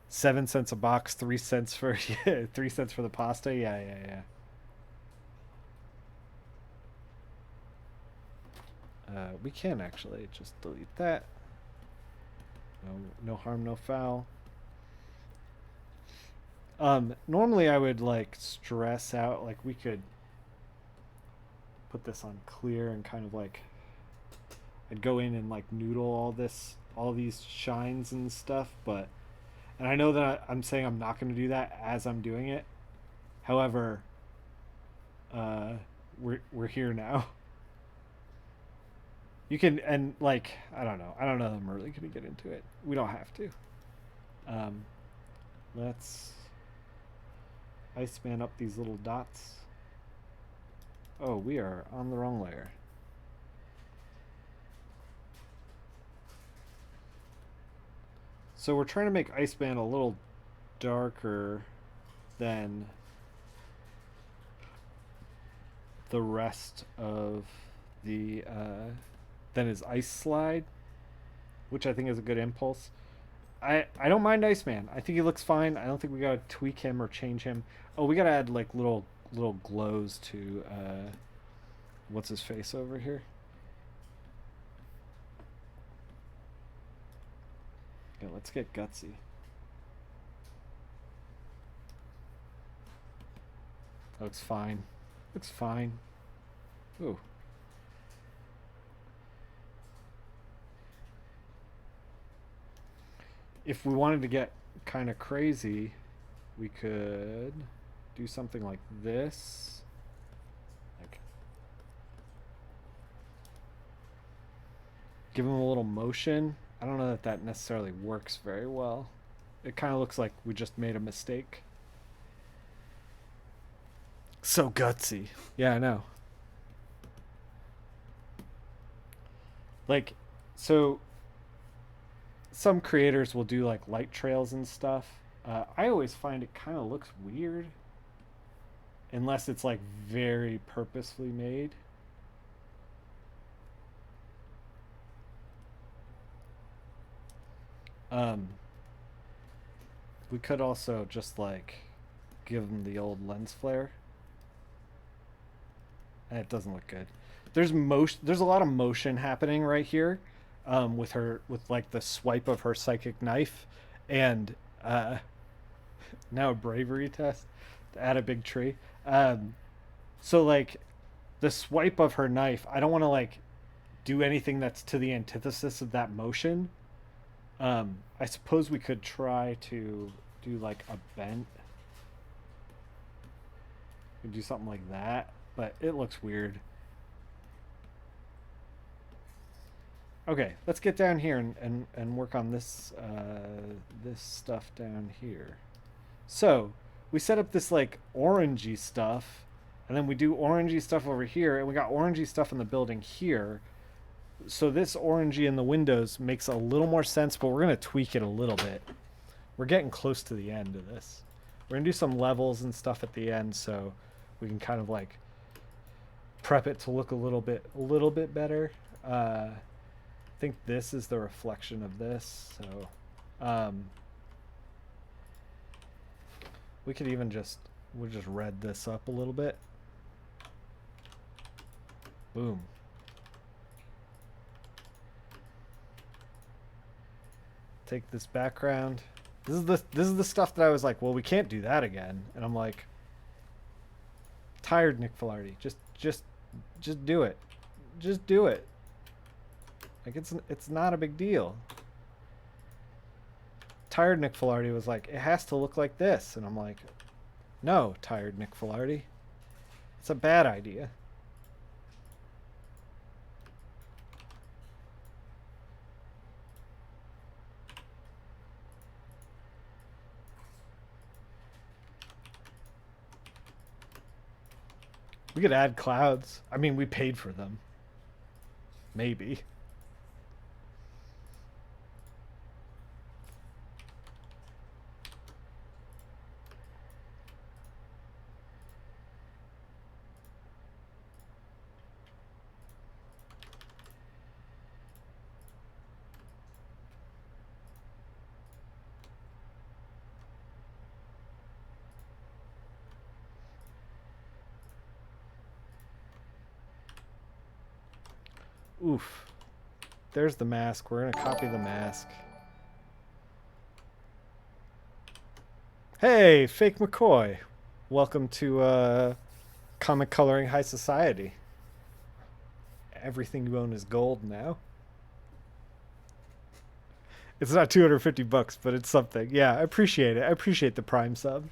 7 cents a box, 3 cents for yeah, 3 cents for the pasta. Yeah, yeah, yeah. We can actually just delete that. No harm, no foul. Normally I would like stress out, like we could put this on clear and kind of like I'd go in and like noodle all these shines and stuff, but and I know that I'm saying I'm not going to do that as I'm doing it. However, we're here now. You can, and like I don't know that I'm really going to get into it. We don't have to. Let's Iceman up these little dots. Oh, we are on the wrong layer. So we're trying to make Iceman a little darker than the rest of the than his ice slide, which I think is a good impulse. I don't mind Iceman. I think he looks fine. I don't think we gotta tweak him or change him. Oh, we gotta add like little glows to what's his face over here. Yeah, let's get gutsy. Looks fine. Looks fine. Ooh. If we wanted to get kind of crazy, we could do something like this. Like give him a little motion. I don't know that that necessarily works very well. It kind of looks like we just made a mistake. So gutsy. Yeah, I know. Like, so some creators will do like light trails and stuff. I always find it kind of looks weird unless it's like very purposefully made. We could also just like give them the old lens flare. And it doesn't look good. There's a lot of motion happening right here, with like the swipe of her psychic knife, and now a bravery test to add a big tree. So like the swipe of her knife, I don't want to like do anything that's to the antithesis of that motion. I suppose we could try to do like a bent. We could do something like that, but it looks weird. Okay, let's get down here and work on this this stuff down here. So we set up this like orangey stuff, and then we do orangey stuff over here, and we got orangey stuff in the building here. So this orangey in the windows makes a little more sense, but we're going to tweak it a little bit. We're getting close to the end of this. We're going to do some levels and stuff at the end so we can kind of like prep it to look a little bit better. I think this is the reflection of this, so we could even we'll just red this up a little bit. Boom. Take this background. This is the stuff that I was like, well, we can't do that again. And I'm like, tired, Nick Filardi. Just do it. Just do it. Like it's not a big deal. Tired Nick Filardi was like, it has to look like this, and I'm like, no, tired Nick Filardi. It's a bad idea. We could add clouds. I mean, we paid for them. Maybe. Oof. There's the mask. We're going to copy the mask. Hey, Fake McCoy. Welcome to Comic Coloring High Society. Everything you own is gold now. It's not 250 bucks, but it's something. Yeah, I appreciate it. I appreciate the Prime sub.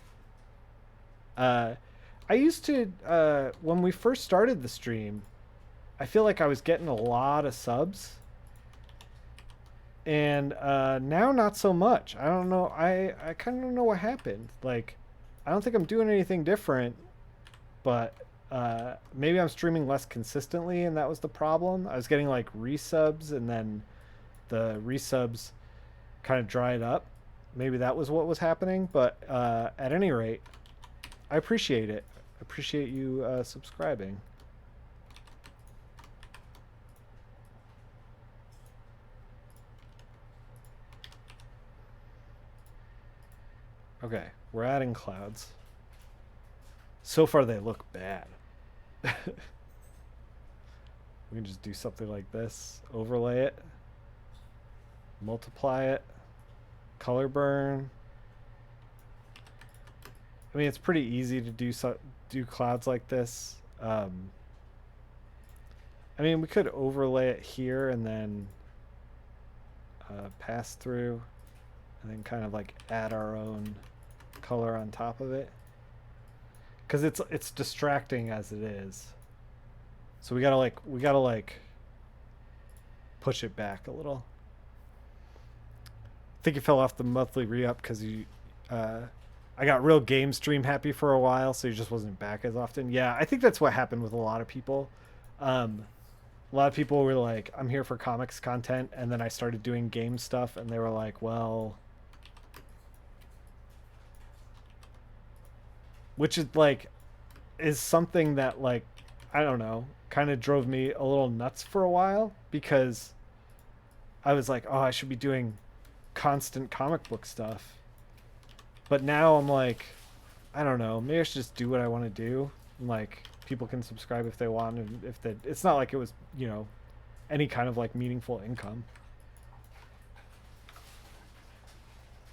I used to, when we first started the stream, I feel like I was getting a lot of subs. And now not so much. I don't know. I kind of don't know what happened. Like, I don't think I'm doing anything different, but maybe I'm streaming less consistently, and that was the problem. I was getting like resubs, and then the resubs kind of dried up. Maybe that was what was happening. But at any rate, I appreciate it. I appreciate you subscribing. Okay, we're adding clouds. So far they look bad. We can just do something like this. Overlay it. Multiply it. Color burn. I mean, it's pretty easy to do clouds like this. I mean, we could overlay it here and then pass through and then kind of like add our own color on top of it, because it's distracting as it is. So we gotta like push it back a little. I think you fell off the monthly re-up because you I got real game stream happy for a while, so you just wasn't back as often. Yeah, I think that's what happened with a lot of people. A lot of people were like, I'm here for comics content, and then I started doing game stuff, and they were like, well, which is like is something that, like, I don't know, kind of drove me a little nuts for a while, because I was like, oh, I should be doing constant comic book stuff. But now I'm like, I don't know, maybe I should just do what I want to do. And like, people can subscribe if they want, and if they, it's not like it was, you know, any kind of like meaningful income.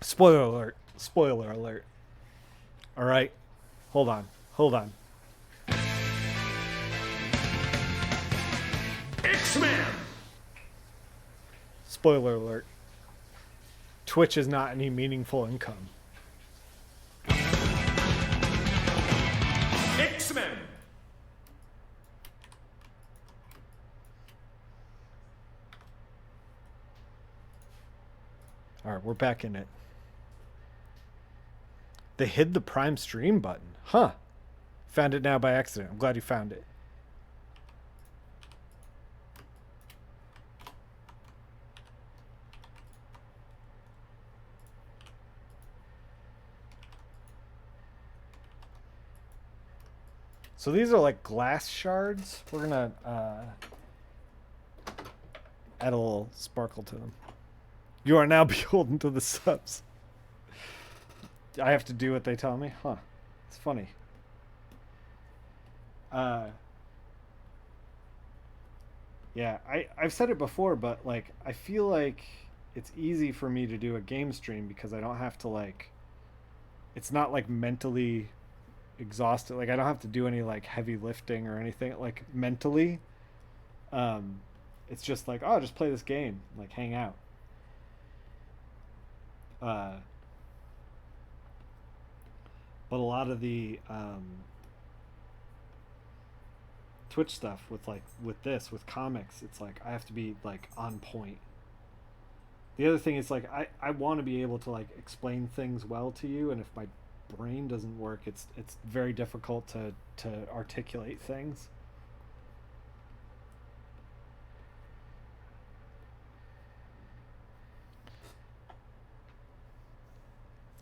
Spoiler alert. Spoiler alert. All right. Hold on. Hold on. X-Men! Spoiler alert. Twitch is not any meaningful income. X-Men! All right, we're back in it. They hid the Prime Stream button. Huh. Found it now by accident. I'm glad you found it. So these are like glass shards. We're gonna add a little sparkle to them. You are now beholden to the subs. I have to do what they tell me? Huh. It's funny. Yeah, I've said it before, but like I feel like it's easy for me to do a game stream because I don't have to like it's not like mentally exhausted. Like I don't have to do any like heavy lifting or anything like mentally. Um it's just like, oh, just play this game, like hang out. Uh but a lot of the Twitch stuff with like with comics, it's like I have to be like on point. The other thing is like I want to be able to like explain things well to you, and if my brain doesn't work, it's very difficult to articulate things.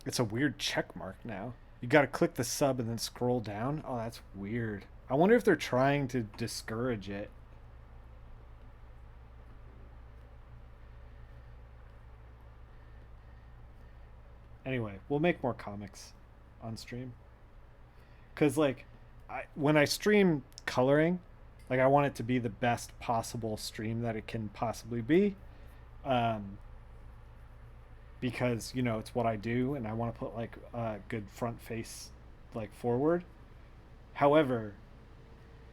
It's a weird check mark now. You got to click the sub and then scroll down. Oh, that's weird. I wonder if they're trying to discourage it. Anyway, we'll make more comics on stream. Cuz like when I stream coloring, like I want it to be the best possible stream that it can possibly be. Um because, you know, it's what I do and I want to put like a good front face like forward. However,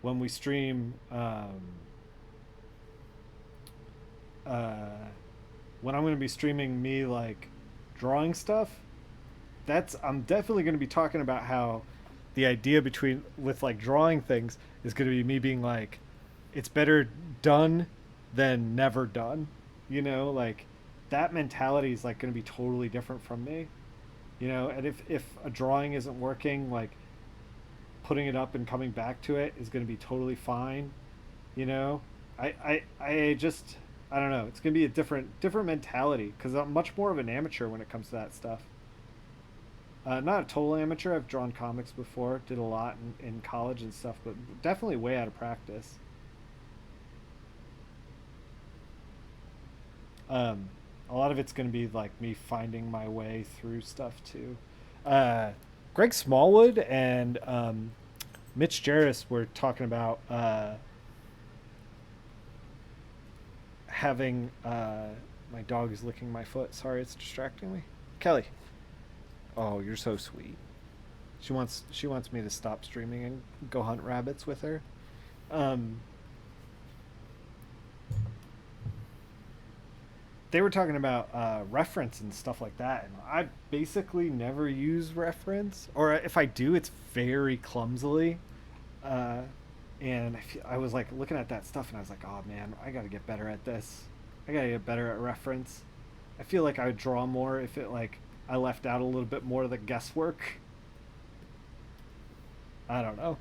when we stream uh when I'm going to be streaming me like drawing stuff, that's I'm definitely going to be talking about how the idea between with like drawing things is going to be me being like it's better done than never done, you know, like that mentality is like going to be totally different from me, you know. And if a drawing isn't working, like putting it up and coming back to it is going to be totally fine, you know. I just I don't know, it's going to be a different mentality because I'm much more of an amateur when it comes to that stuff. Not a total amateur. I've drawn comics before, did a lot in college and stuff, but definitely way out of practice. Um, a lot of it's going to be like me finding my way through stuff too. Uh, Greg Smallwood and Mitch Jarris were talking about having. My dog is licking my foot. Sorry, it's distracting me. Kelly. Oh, you're so sweet. She wants me to stop streaming and go hunt rabbits with her. Um, they were talking about reference and stuff like that, and I basically never use reference, or if I do, it's very clumsily. Uh, and I was like looking at that stuff, and I was like, oh man, I got to get better at this. I got to get better at reference. I feel like I would draw more if it like I left out a little bit more of the guesswork. I don't know.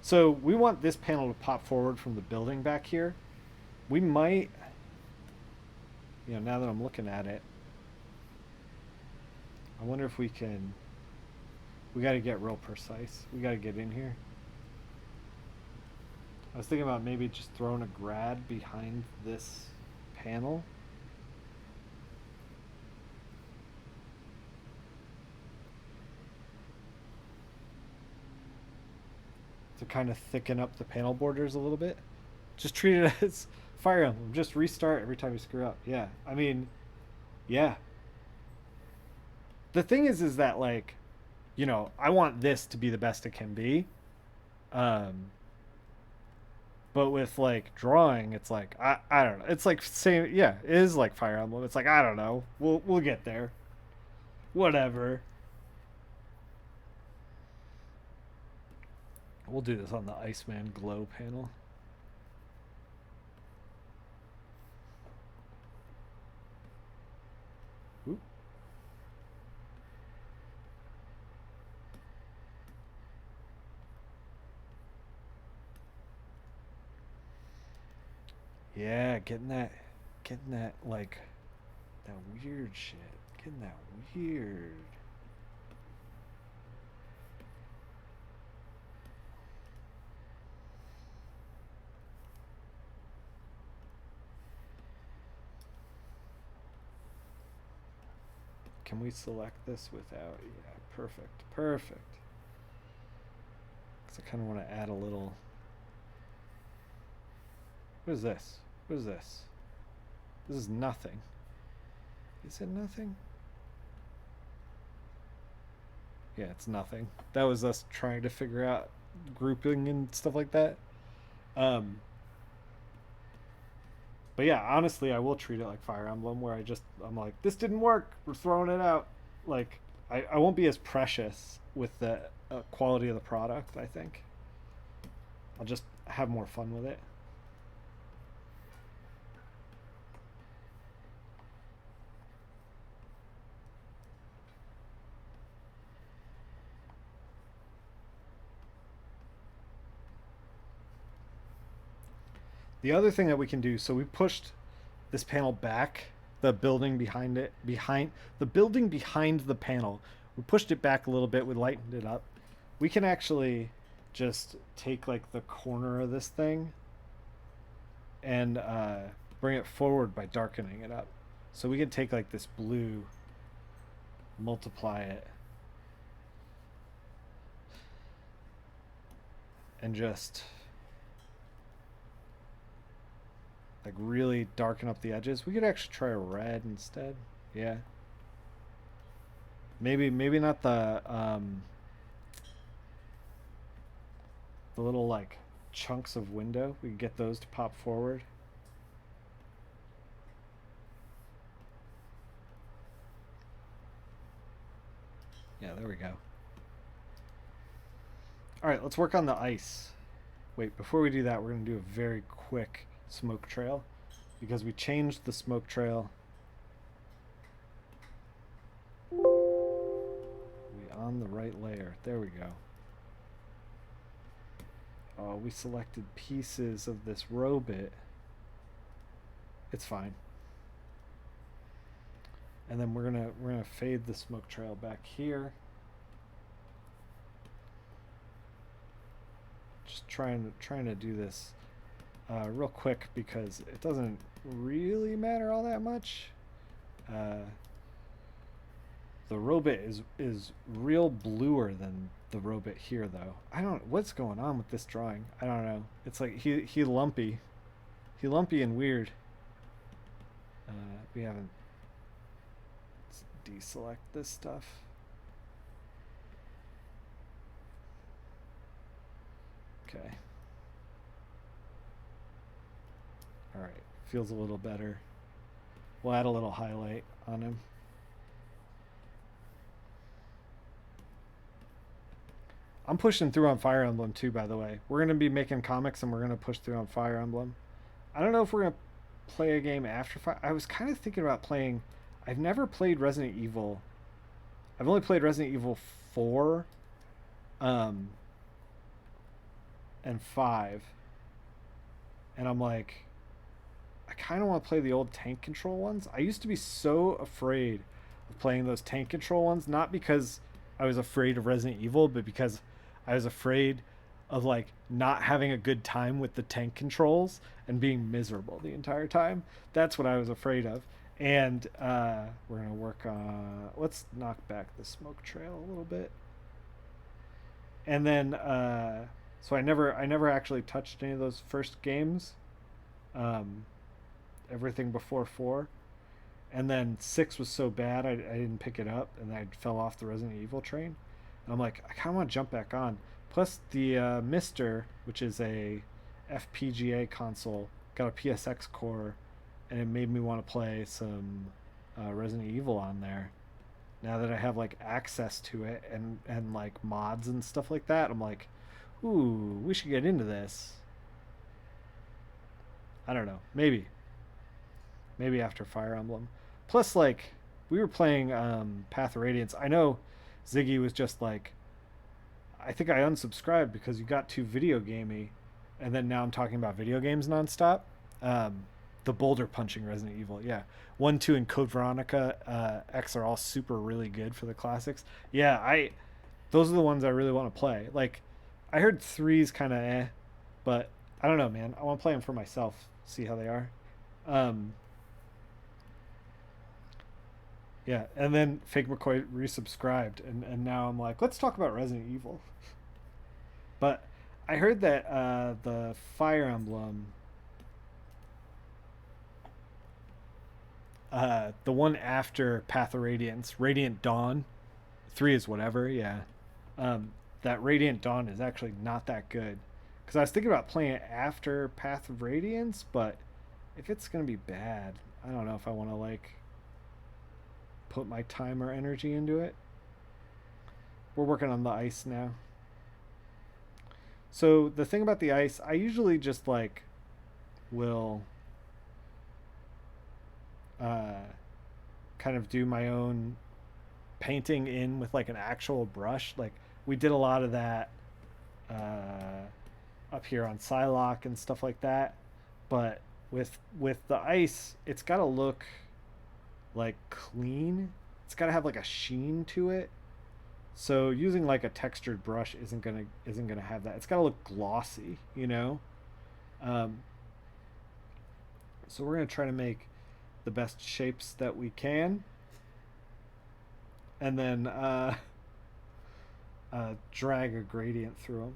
So we want this panel to pop forward from the building back here. We might, you know, now that I'm looking at it, I wonder if we can. We got to get real precise. We got to get in here. I was thinking about maybe just throwing a grad behind this panel. To kind of thicken up the panel borders a little bit. Just treat it as Fire Emblem. Just restart every time you screw up. Yeah. I mean, yeah. The thing is that like, you know, I want this to be the best it can be. Um, but with like drawing, it's like I don't know. It's like same. Yeah, it is like Fire Emblem. It's like I don't know. We'll get there. Whatever. We'll do this on the Iceman Glow panel. Oop. Yeah, getting that like That weird shit. Getting that weird. Can we select this without? Yeah, perfect. Perfect. Because I kind of want to add a little. What is this? What is this? This is nothing. Is it nothing? Yeah, it's nothing. That was us trying to figure out grouping and stuff like that. Um, but yeah, honestly, I will treat it like Fire Emblem, where I'm like, this didn't work. We're throwing it out. Like, I won't be as precious with the quality of the product. I think I'll just have more fun with it. The other thing that we can do, so we pushed this panel back, the building behind it, behind the building behind the panel. We pushed it back a little bit, we lightened it up. We can actually just take like the corner of this thing and bring it forward by darkening it up. So we can take like this blue, multiply it, and just like really darken up the edges. We could actually try a red instead. Yeah. Maybe not the little like chunks of window. We can get those to pop forward. Yeah, there we go. All right, let's work on the ice. Wait, before we do that, we're going to do a very quick smoke trail because we changed the smoke trail. We on the right layer. There we go. Oh, we selected pieces of this row bit. It's fine. And then we're gonna fade the smoke trail back here. Just trying to do this real quick because it doesn't really matter all that much. The row bit is real bluer than the row bit here though. I don't what's going on with this drawing. I don't know. It's like he lumpy. He lumpy and weird. We haven't. Let's deselect this stuff. Okay. Alright, feels a little better. We'll add a little highlight on him. I'm pushing through on Fire Emblem too, by the way. We're going to be making comics and we're going to push through on Fire Emblem. I don't know if we're going to play a game after Fire. I was kind of thinking about playing. I've never played Resident Evil. I've only played Resident Evil 4 and 5. And I'm like, I kind of want to play the old tank control ones. I used to be so afraid of playing those tank control ones, not because I was afraid of Resident Evil, but because I was afraid of like not having a good time with the tank controls and being miserable the entire time. That's what I was afraid of. And we're gonna work on. Let's knock back the smoke trail a little bit. And then so I never actually touched any of those first games. Everything before 4. And then 6 was so bad I didn't pick it up, and I fell off the Resident Evil train. And I'm like, I kind of want to jump back on. Plus, the Mister, which is a FPGA console, got a PSX core, and it made me want to play some Resident Evil on there. Now that I have like access to it and like mods and stuff like that, I'm like, ooh, we should get into this. I don't know, maybe after Fire Emblem. Plus, like, we were playing Path of Radiance. I know Ziggy was just like, I think I unsubscribed because you got too video gamey, and then now I'm talking about video games nonstop. The boulder punching Resident Evil, yeah. 1, 2, and Code Veronica X are all super really good for the classics. Yeah, those are the ones I really want to play. Like, I heard three's kind of but I don't know, man. I want to play them for myself, see how they are. Um, yeah, and then Fake McCoy resubscribed, and now I'm like, let's talk about Resident Evil. But I heard that the Fire Emblem, the one after Path of Radiance, Radiant Dawn, 3 is whatever, yeah. That Radiant Dawn is actually not that good. Because I was thinking about playing it after Path of Radiance, but if it's going to be bad, I don't know if I want to, like, put my time or energy into it. We're working on the ice now. So the thing about the ice, I usually just, like, will kind of do my own painting in with, like, an actual brush. Like, we did a lot of that up here on Psylocke and stuff like that. But with the ice, it's got to look like clean. It's got to have like a sheen to it. So using like a textured brush isn't gonna have that. It's got to look glossy, you know. So we're gonna try to make the best shapes that we can, and then drag a gradient through them.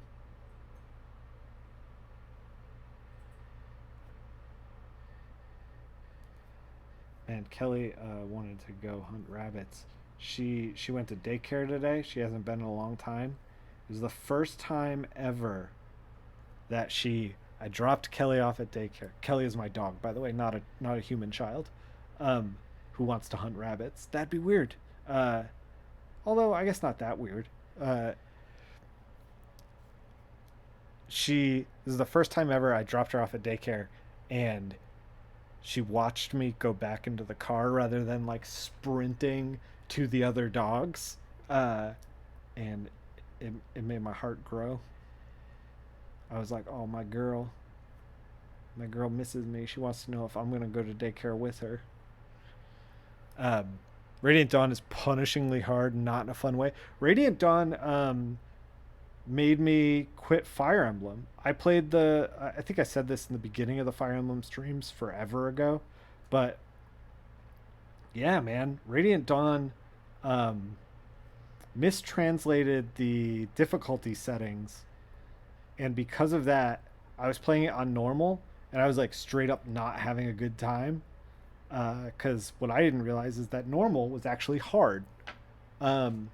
And Kelly wanted to go hunt rabbits. She went to daycare today. She hasn't been in a long time. It was the first time ever that I dropped Kelly off at daycare. Kelly is my dog, by the way, not a human child, who wants to hunt rabbits. That'd be weird. Although I guess not that weird. This is the first time ever I dropped her off at daycare, and she watched me go back into the car rather than like sprinting to the other dogs, and it made my heart grow. I was like, oh, my girl misses me. She wants to know if I'm gonna go to daycare with her. Radiant Dawn is punishingly hard, not in a fun way. Radiant Dawn made me quit Fire Emblem. I played I think I said this in the beginning of the Fire Emblem streams forever ago, but yeah, man, Radiant Dawn mistranslated the difficulty settings, and because of that, I was playing it on normal, and I was like straight up not having a good time. Because what I didn't realize is that normal was actually hard. Because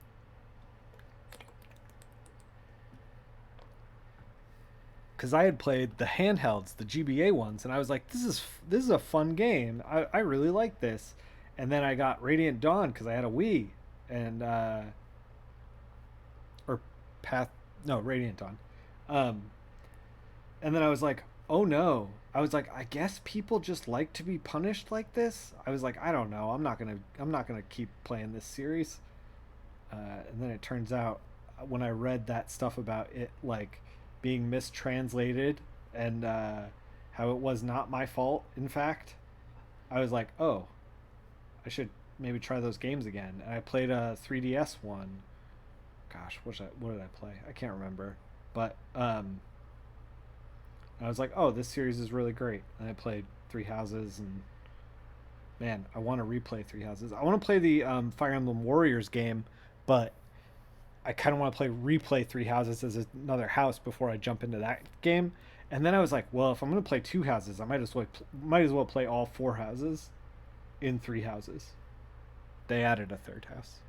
I had played the handhelds, the GBA ones, and I was like, this is a fun game. I really like this. And then I got Radiant Dawn because I had a Wii, and or Radiant Dawn. And then I was like, oh no. I was like, I guess people just like to be punished like this. I was like, I don't know. I'm not gonna keep playing this series. And then it turns out, when I read that stuff about it, like being mistranslated and how it was not my fault, in fact, I was like, oh, I should maybe try those games again. And I played a 3DS one. Gosh, what did I play? I can't remember. But I was like, oh, this series is really great. And I played Three Houses, and man, I want to replay Three Houses. I want to play the Fire Emblem Warriors game, but I kind of want to replay Three Houses as another house before I jump into that game. And then I was like, well, if I'm going to play two houses, I might as well play all four houses in Three Houses. They added a third house,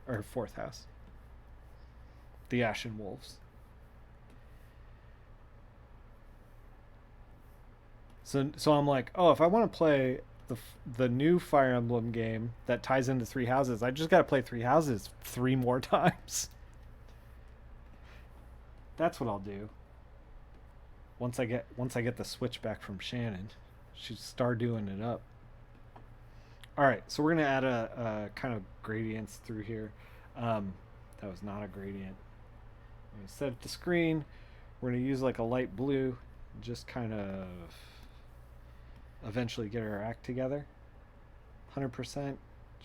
or fourth house. The Ashen Wolves. So I'm like, oh, if I want to play the new Fire Emblem game that ties into Three Houses, I just got to play Three Houses 3 more times. That's what I'll do. Once I get the Switch back from Shannon, she'll start doing it up. All right, so we're gonna add a kind of gradients through here. That was not a gradient. I'm gonna set it to screen. We're gonna use like a light blue, just kind of eventually get our act together. 100%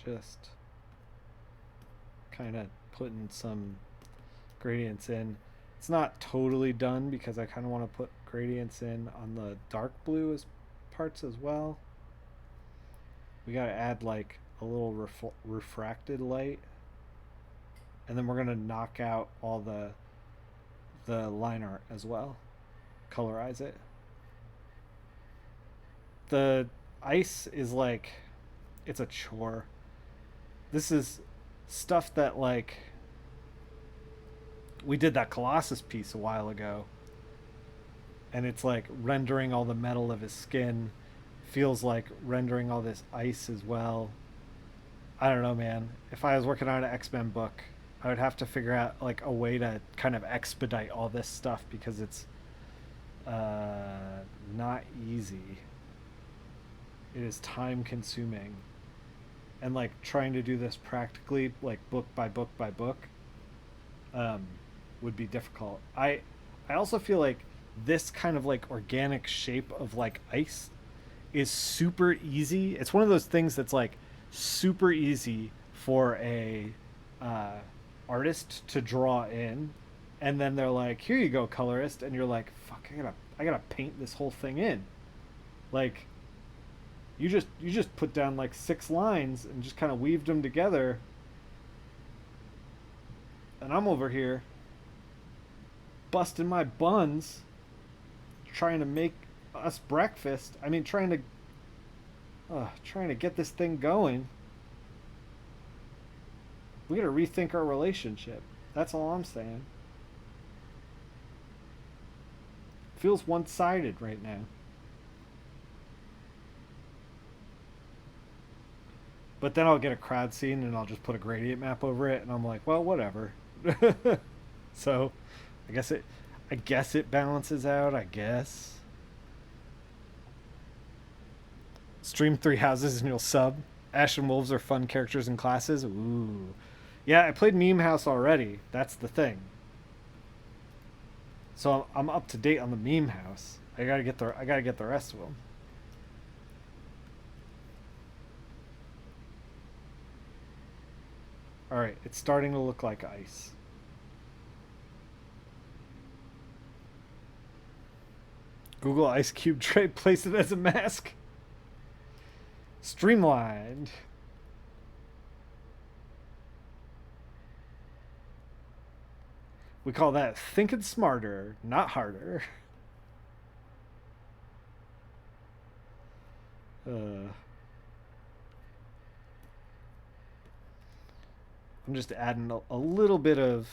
just kind of putting some gradients in. It's not totally done because I kind of want to put gradients in on the dark blue as parts as well. We got to add like a little refracted light, and then we're going to knock out all the line art as well, colorize it. The ice is like, it's a chore. This is stuff that like we did that Colossus piece a while ago, and it's like rendering all the metal of his skin, feels like rendering all this ice as well. I don't know, man. If I was working on an X-Men book, I would have to figure out like a way to kind of expedite all this stuff because it's not easy. It is time consuming, and like trying to do this practically, like book by book by book, would be difficult. I also feel like this kind of like organic shape of like ice is super easy. It's one of those things that's like super easy for a artist to draw in, and then they're like, "Here you go, colorist," and you're like, "Fuck, I gotta paint this whole thing in." Like, you just put down like 6 lines and just kind of weaved them together, and I'm over here busting my buns trying to make us breakfast. I mean, trying to get this thing going. We gotta rethink our relationship. That's all I'm saying. Feels one-sided right now. But then I'll get a crowd scene and I'll just put a gradient map over it, and I'm like, well, whatever. So, I guess it balances out. I guess. Stream 3 houses and you'll sub. Ash and Wolves are fun characters and classes. Ooh, yeah. I played Meme House already. That's the thing. So I'm up to date on the Meme House. I gotta get the rest of them. Alright, it's starting to look like ice. Google Ice Cube tray, place it as a mask. Streamlined. We call that thinking smarter, not harder. I'm just adding a little bit of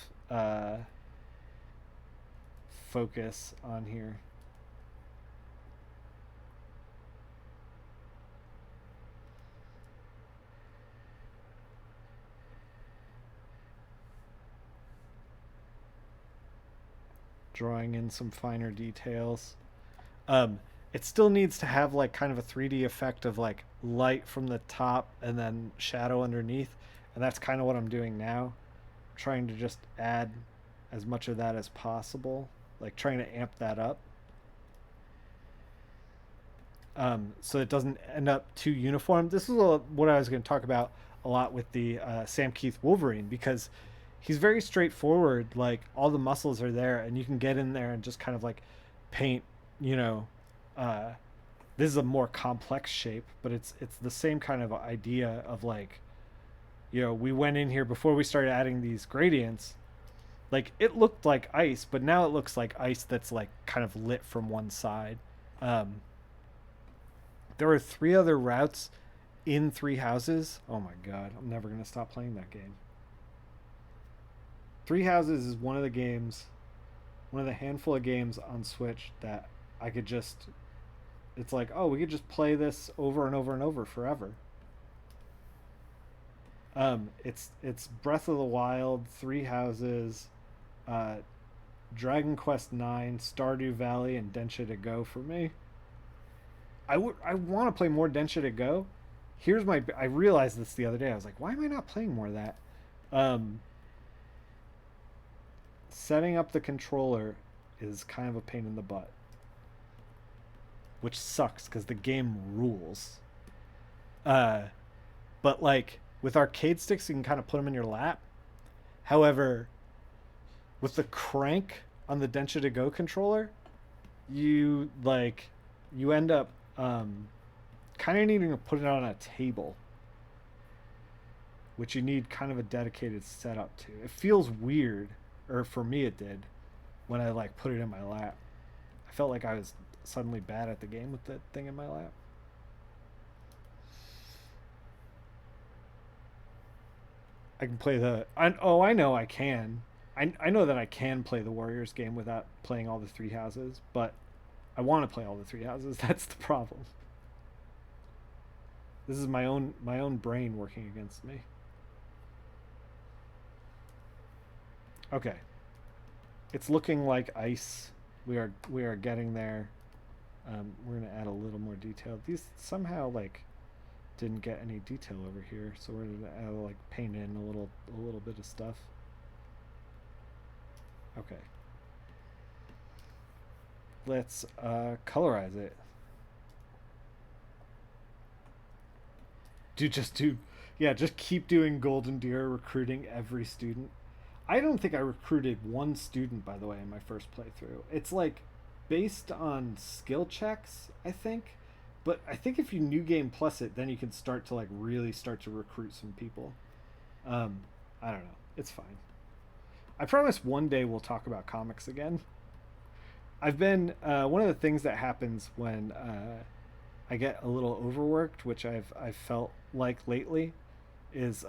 focus on here. Drawing in some finer details. It still needs to have like kind of a 3D effect of like light from the top and then shadow underneath, and that's kind of what I'm doing now. I'm trying to just add as much of that as possible, like trying to amp that up, so it doesn't end up too uniform. This is what I was going to talk about a lot with the Sam Keith Wolverine, because he's very straightforward. Like, all the muscles are there, and you can get in there and just kind of like paint, this is a more complex shape, but it's the same kind of idea of like, we went in here before we started adding these gradients. Like, it looked like ice, but now it looks like ice that's like kind of lit from one side. There are 3 other routes in 3 houses. Oh my god, I'm never gonna stop playing that game. 3 Houses is one of the handful of games on Switch that I could just, it's like, oh, we could just play this over and over and over forever. It's Breath of the Wild, 3 Houses, Dragon Quest 9, Stardew Valley, and Densha to Go for me. I want to play more Densha to Go. I realized this the other day. I was like, why am I not playing more of that? Setting up the controller is kind of a pain in the butt. which sucks because the game rules. But like with arcade sticks, you can kind of put them in your lap. However, with the crank on the Densha to Go controller, you end up kind of needing to put it on a table, which you need kind of a dedicated setup to. It feels weird, or for me it did, when I like put it in my lap. I felt like I was suddenly bad at the game with the thing in my lap. I can play the. I know I can. I know that I can play the Warriors game without playing all the three houses, but I want to play all the three houses. That's the problem. This is my own brain working against me. Okay. It's looking like ice. We are getting there. We're gonna add a little more detail. These somehow like didn't get any detail over here, so we're gonna add, like paint in a little bit of stuff. Okay. Let's colorize it. Just keep doing Golden Deer, recruiting every student. I don't think I recruited one student, by the way, in my first playthrough. It's like based on skill checks, I think. But I think if you new game plus it, then you can start to like really start to recruit some people. I don't know. It's fine. I promise one day we'll talk about comics again. I've been one of the things that happens when I get a little overworked, which I've felt like lately, is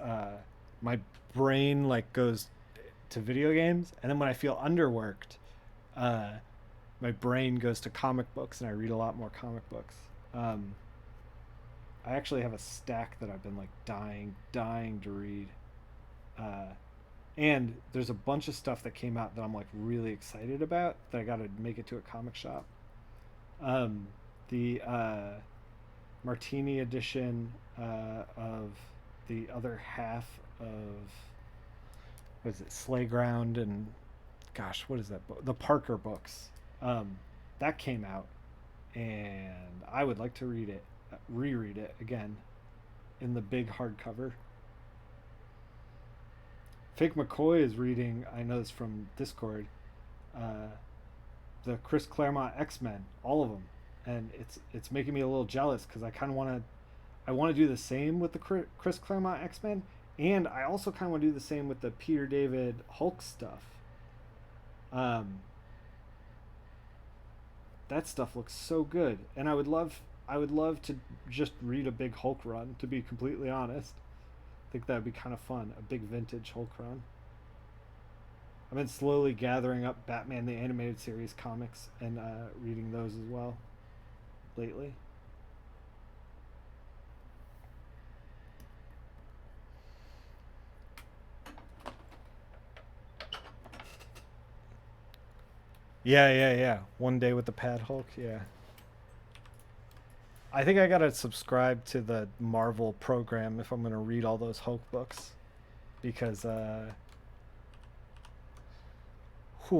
my brain like goes to video games, and then when I feel underworked, my brain goes to comic books, and I read a lot more comic books. I actually have a stack that I've been like dying to read, and there's a bunch of stuff that came out that I'm like really excited about that I got to make it to a comic shop. The Martini edition of the other half of, what is it, Slayground, and gosh, what is that book? The Parker books. That came out, and I would like to reread it again in the big hardcover. Fake McCoy is reading, I know this from Discord, the Chris Claremont X-Men, all of them, and it's making me a little jealous because I kind of want to do the same with the Chris Claremont X-Men, and I also kind of want to do the same with the Peter David Hulk stuff. That stuff looks so good, and I would love to just read a big Hulk run, to be completely honest. I think that would be kind of fun, a big vintage Hulk run. I've been slowly gathering up Batman the Animated Series comics and reading those as well lately. Yeah. One Day with the Pad Hulk, yeah. I think I gotta subscribe to the Marvel program if I'm gonna read all those Hulk books, because oh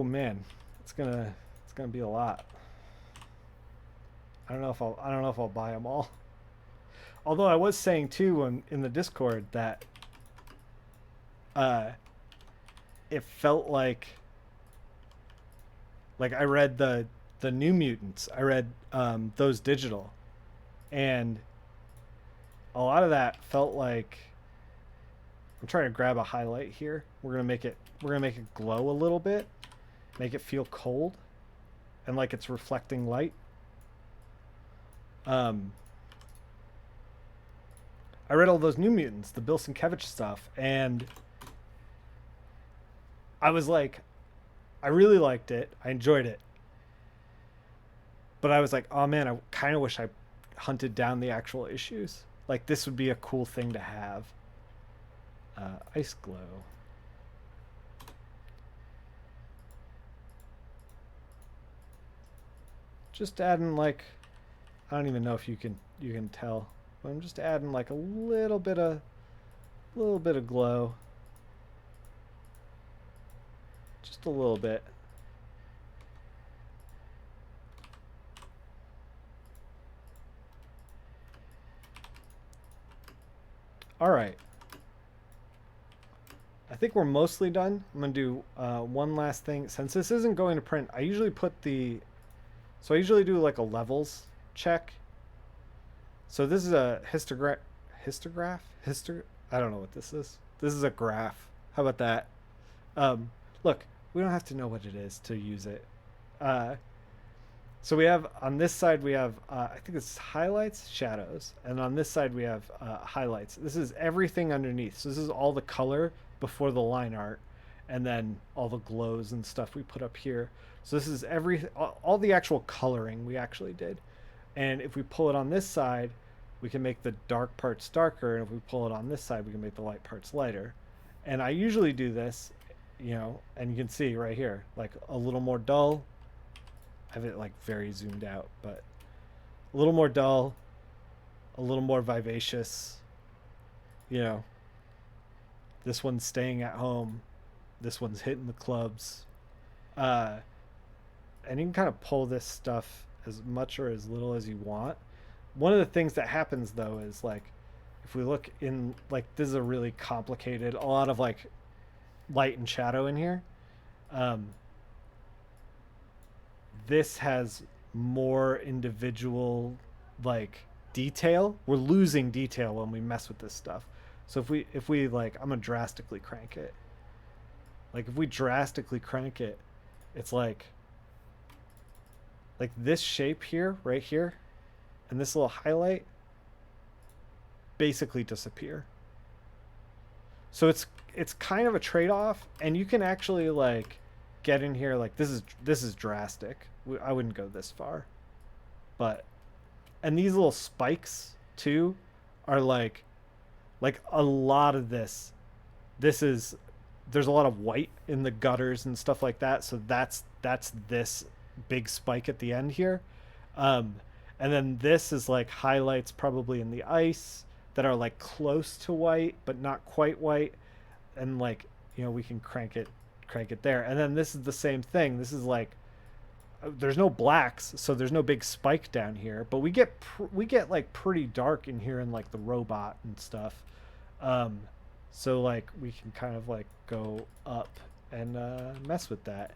man, it's gonna be a lot. I don't know if I'll buy them all. Although I was saying too in the Discord that it felt like I read the New Mutants. I read those digital. And a lot of that felt like, I'm trying to grab a highlight here. We're gonna make it glow a little bit, make it feel cold, and like it's reflecting light. I read all those New Mutants, the Bill Sienkiewicz stuff, and I was like, I really liked it. I enjoyed it. But I was like, oh man, I kind of wish I hunted down the actual issues. Like, this would be a cool thing to have. Ice Glow. Just adding like, I don't even know if you can tell, but I'm just adding like a little bit of glow. Just a little bit. All right. I think we're mostly done. I'm going to do one last thing. Since this isn't going to print, I usually put the... So I usually do like a levels check. So this is a histograph? I don't know what this is. This is a graph. How about that? Look, we don't have to know what it is to use it. So we have, on this side, we have, I think it's highlights, shadows. And on this side, we have highlights. This is everything underneath. So this is all the color before the line art. And then all the glows and stuff we put up here. So this is all the actual coloring we actually did. And if we pull it on this side, we can make the dark parts darker. And if we pull it on this side, we can make the light parts lighter. And I usually do this, you know, and you can see right here, like a little more dull. I have it like very zoomed out, but a little more dull, a little more vivacious. You know, this one's staying at home. This one's hitting the clubs. And you can kind of pull this stuff as much or as little as you want. One of the things that happens though is like, if we look in, like, this is a really complicated, a lot of like light and shadow in here. This has more individual like detail. We're losing detail when we mess with this stuff. So if we like, I'm gonna drastically crank it. Like if we drastically crank it, it's like this shape here, right here, and this little highlight basically disappear. So it's kind of a trade-off, and you can actually like get in here, like this is drastic. I wouldn't go this far, but, and these little spikes too are like a lot of this is, there's a lot of white in the gutters and stuff like that. So that's this big spike at the end here. And then this is like highlights probably in the ice that are like close to white, but not quite white. And like, you know, we can crank it there. And then this is the same thing. This is like, there's no blacks, so there's no big spike down here, but we get like pretty dark in here in like the robot and stuff. So like we can kind of like go up and mess with that.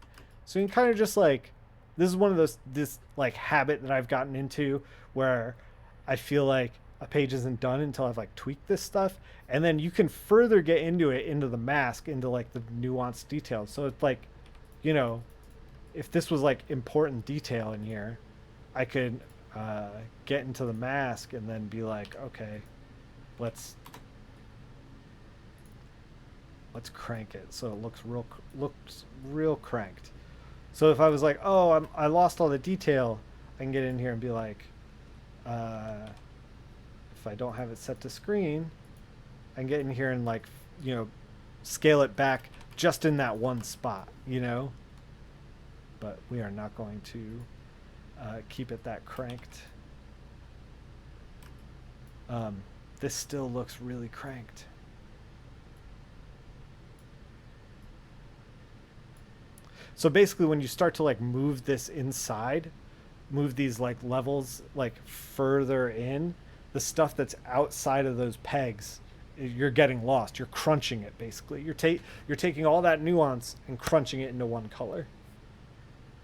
So you can kind of just like, this is one of this like habit that I've gotten into where I feel like a page isn't done until I've like tweaked this stuff, and then you can further get into it, into the mask, into like the nuanced details. So it's like, you know, if this was like important detail in here, I could get into the mask and then be like, okay, let's crank it so it looks real cranked. So if I was like, oh, I lost all the detail, I can get in here and be like, if I don't have it set to screen, I can get in here and like, you know, scale it back just in that one spot, you know. But we are not going to keep it that cranked. This still looks really cranked. So basically when you start to like move this inside, move these like levels like further in, the stuff that's outside of those pegs, you're getting lost. You're crunching it basically. You're taking all that nuance and crunching it into one color.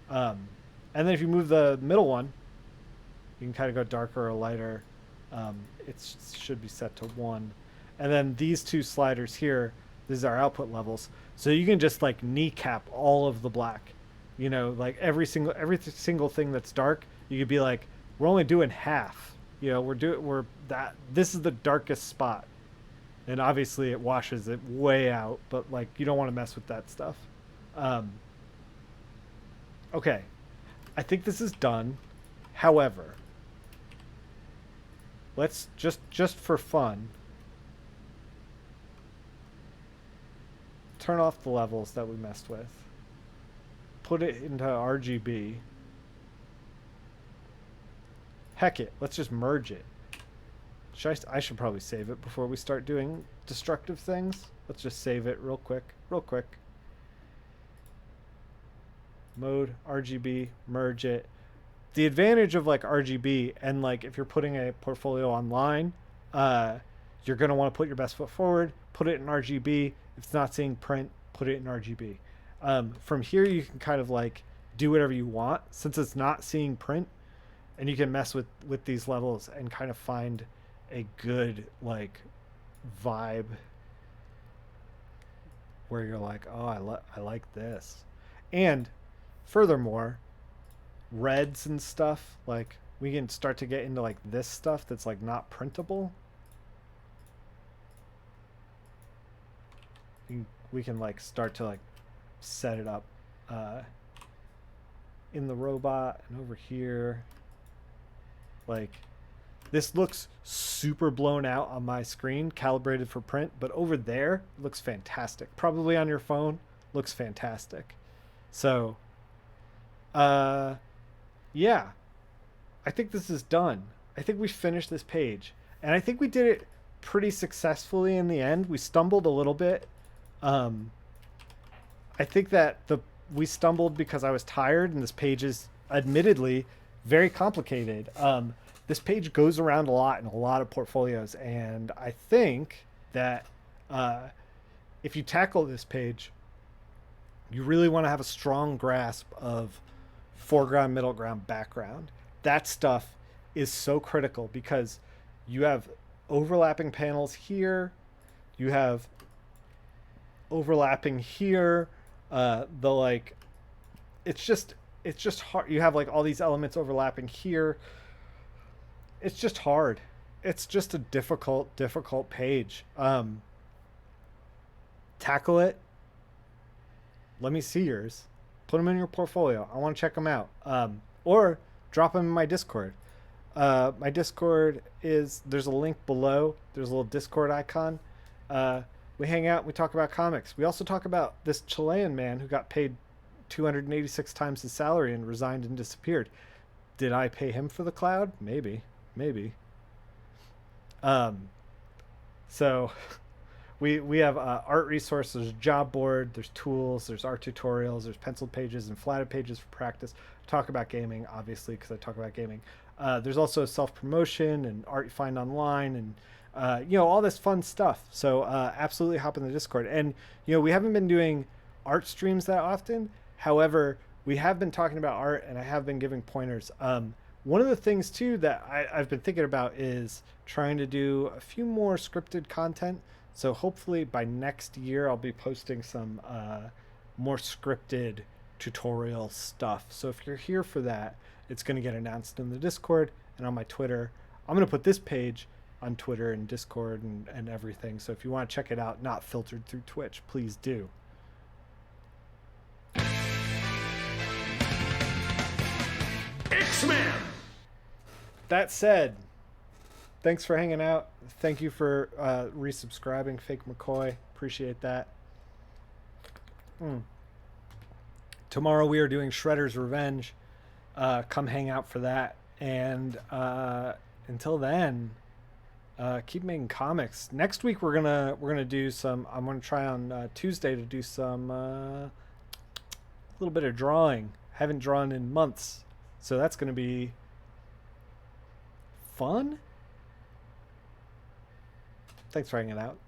And then if you move the middle one, you can kind of go darker or lighter. It should be set to 1. And then these two sliders here, these are output levels. So you can just like kneecap all of the black, you know, like every single thing that's dark, you could be like, we're only doing half, you know, this is the darkest spot. And obviously it washes it way out, but like, you don't want to mess with that stuff. Okay. I think this is done. However, let's just for fun, turn off the levels that we messed with. Put it into RGB. Heck it, let's just merge it. I should probably save it before we start doing destructive things. Let's just save it real quick. Mode, RGB, merge it. The advantage of like RGB, and like if you're putting a portfolio online, you're going to want to put your best foot forward, put it in RGB. If it's not seeing print, put it in RGB. From here, you can kind of like do whatever you want since it's not seeing print, and you can mess with these levels and kind of find a good like vibe where you're like, oh, I like this. And furthermore, reds and stuff, like we can start to get into like this stuff that's like not printable. We can like start to like set it up in the robot and over here. Like this looks super blown out on my screen, calibrated for print, but over there it looks fantastic. Probably on your phone, looks fantastic. So yeah, I think this is done. I think we finished this page, and I think we did it pretty successfully in the end. We stumbled a little bit. I think that we stumbled because I was tired, and this page is admittedly very complicated. This page goes around a lot in a lot of portfolios, and I think that if you tackle this page, you really want to have a strong grasp of foreground, middle ground, background. That stuff is so critical because you have overlapping panels here, you have overlapping here, it's just hard. You have like all these elements overlapping here. It's just hard. It's just a difficult page. Tackle it. Let me see yours. Put them in your portfolio. I want to check them out. Or drop them in my Discord. My Discord there's a link below. There's a little Discord icon. We hang out. We talk about comics. We also talk about this Chilean man who got paid 286 times his salary and resigned and disappeared. Did I pay him for the cloud? Maybe. So we have art resources, job board, there's tools, there's art tutorials, there's penciled pages and flatted pages for practice. Talk about gaming, obviously, because I talk about gaming. There's also self-promotion and art you find online and all this fun stuff. So absolutely hop in the Discord. And we haven't been doing art streams that often. However, we have been talking about art, and I have been giving pointers. One of the things too that I've been thinking about is trying to do a few more scripted content. So hopefully by next year I'll be posting some more scripted tutorial stuff. So if you're here for that, it's going to get announced in the Discord and on my Twitter. I'm going to put this page on Twitter and Discord and everything. So if you want to check it out, not filtered through Twitch, please do. X-Men! That said, thanks for hanging out. Thank you for resubscribing, Fake McCoy. Appreciate that. Tomorrow we are doing Shredder's Revenge. Come hang out for that. And until then, keep making comics. Next week we're gonna do some. I'm gonna try on Tuesday to do some little bit of drawing. Haven't drawn in months, so that's gonna be fun. Thanks for hanging out.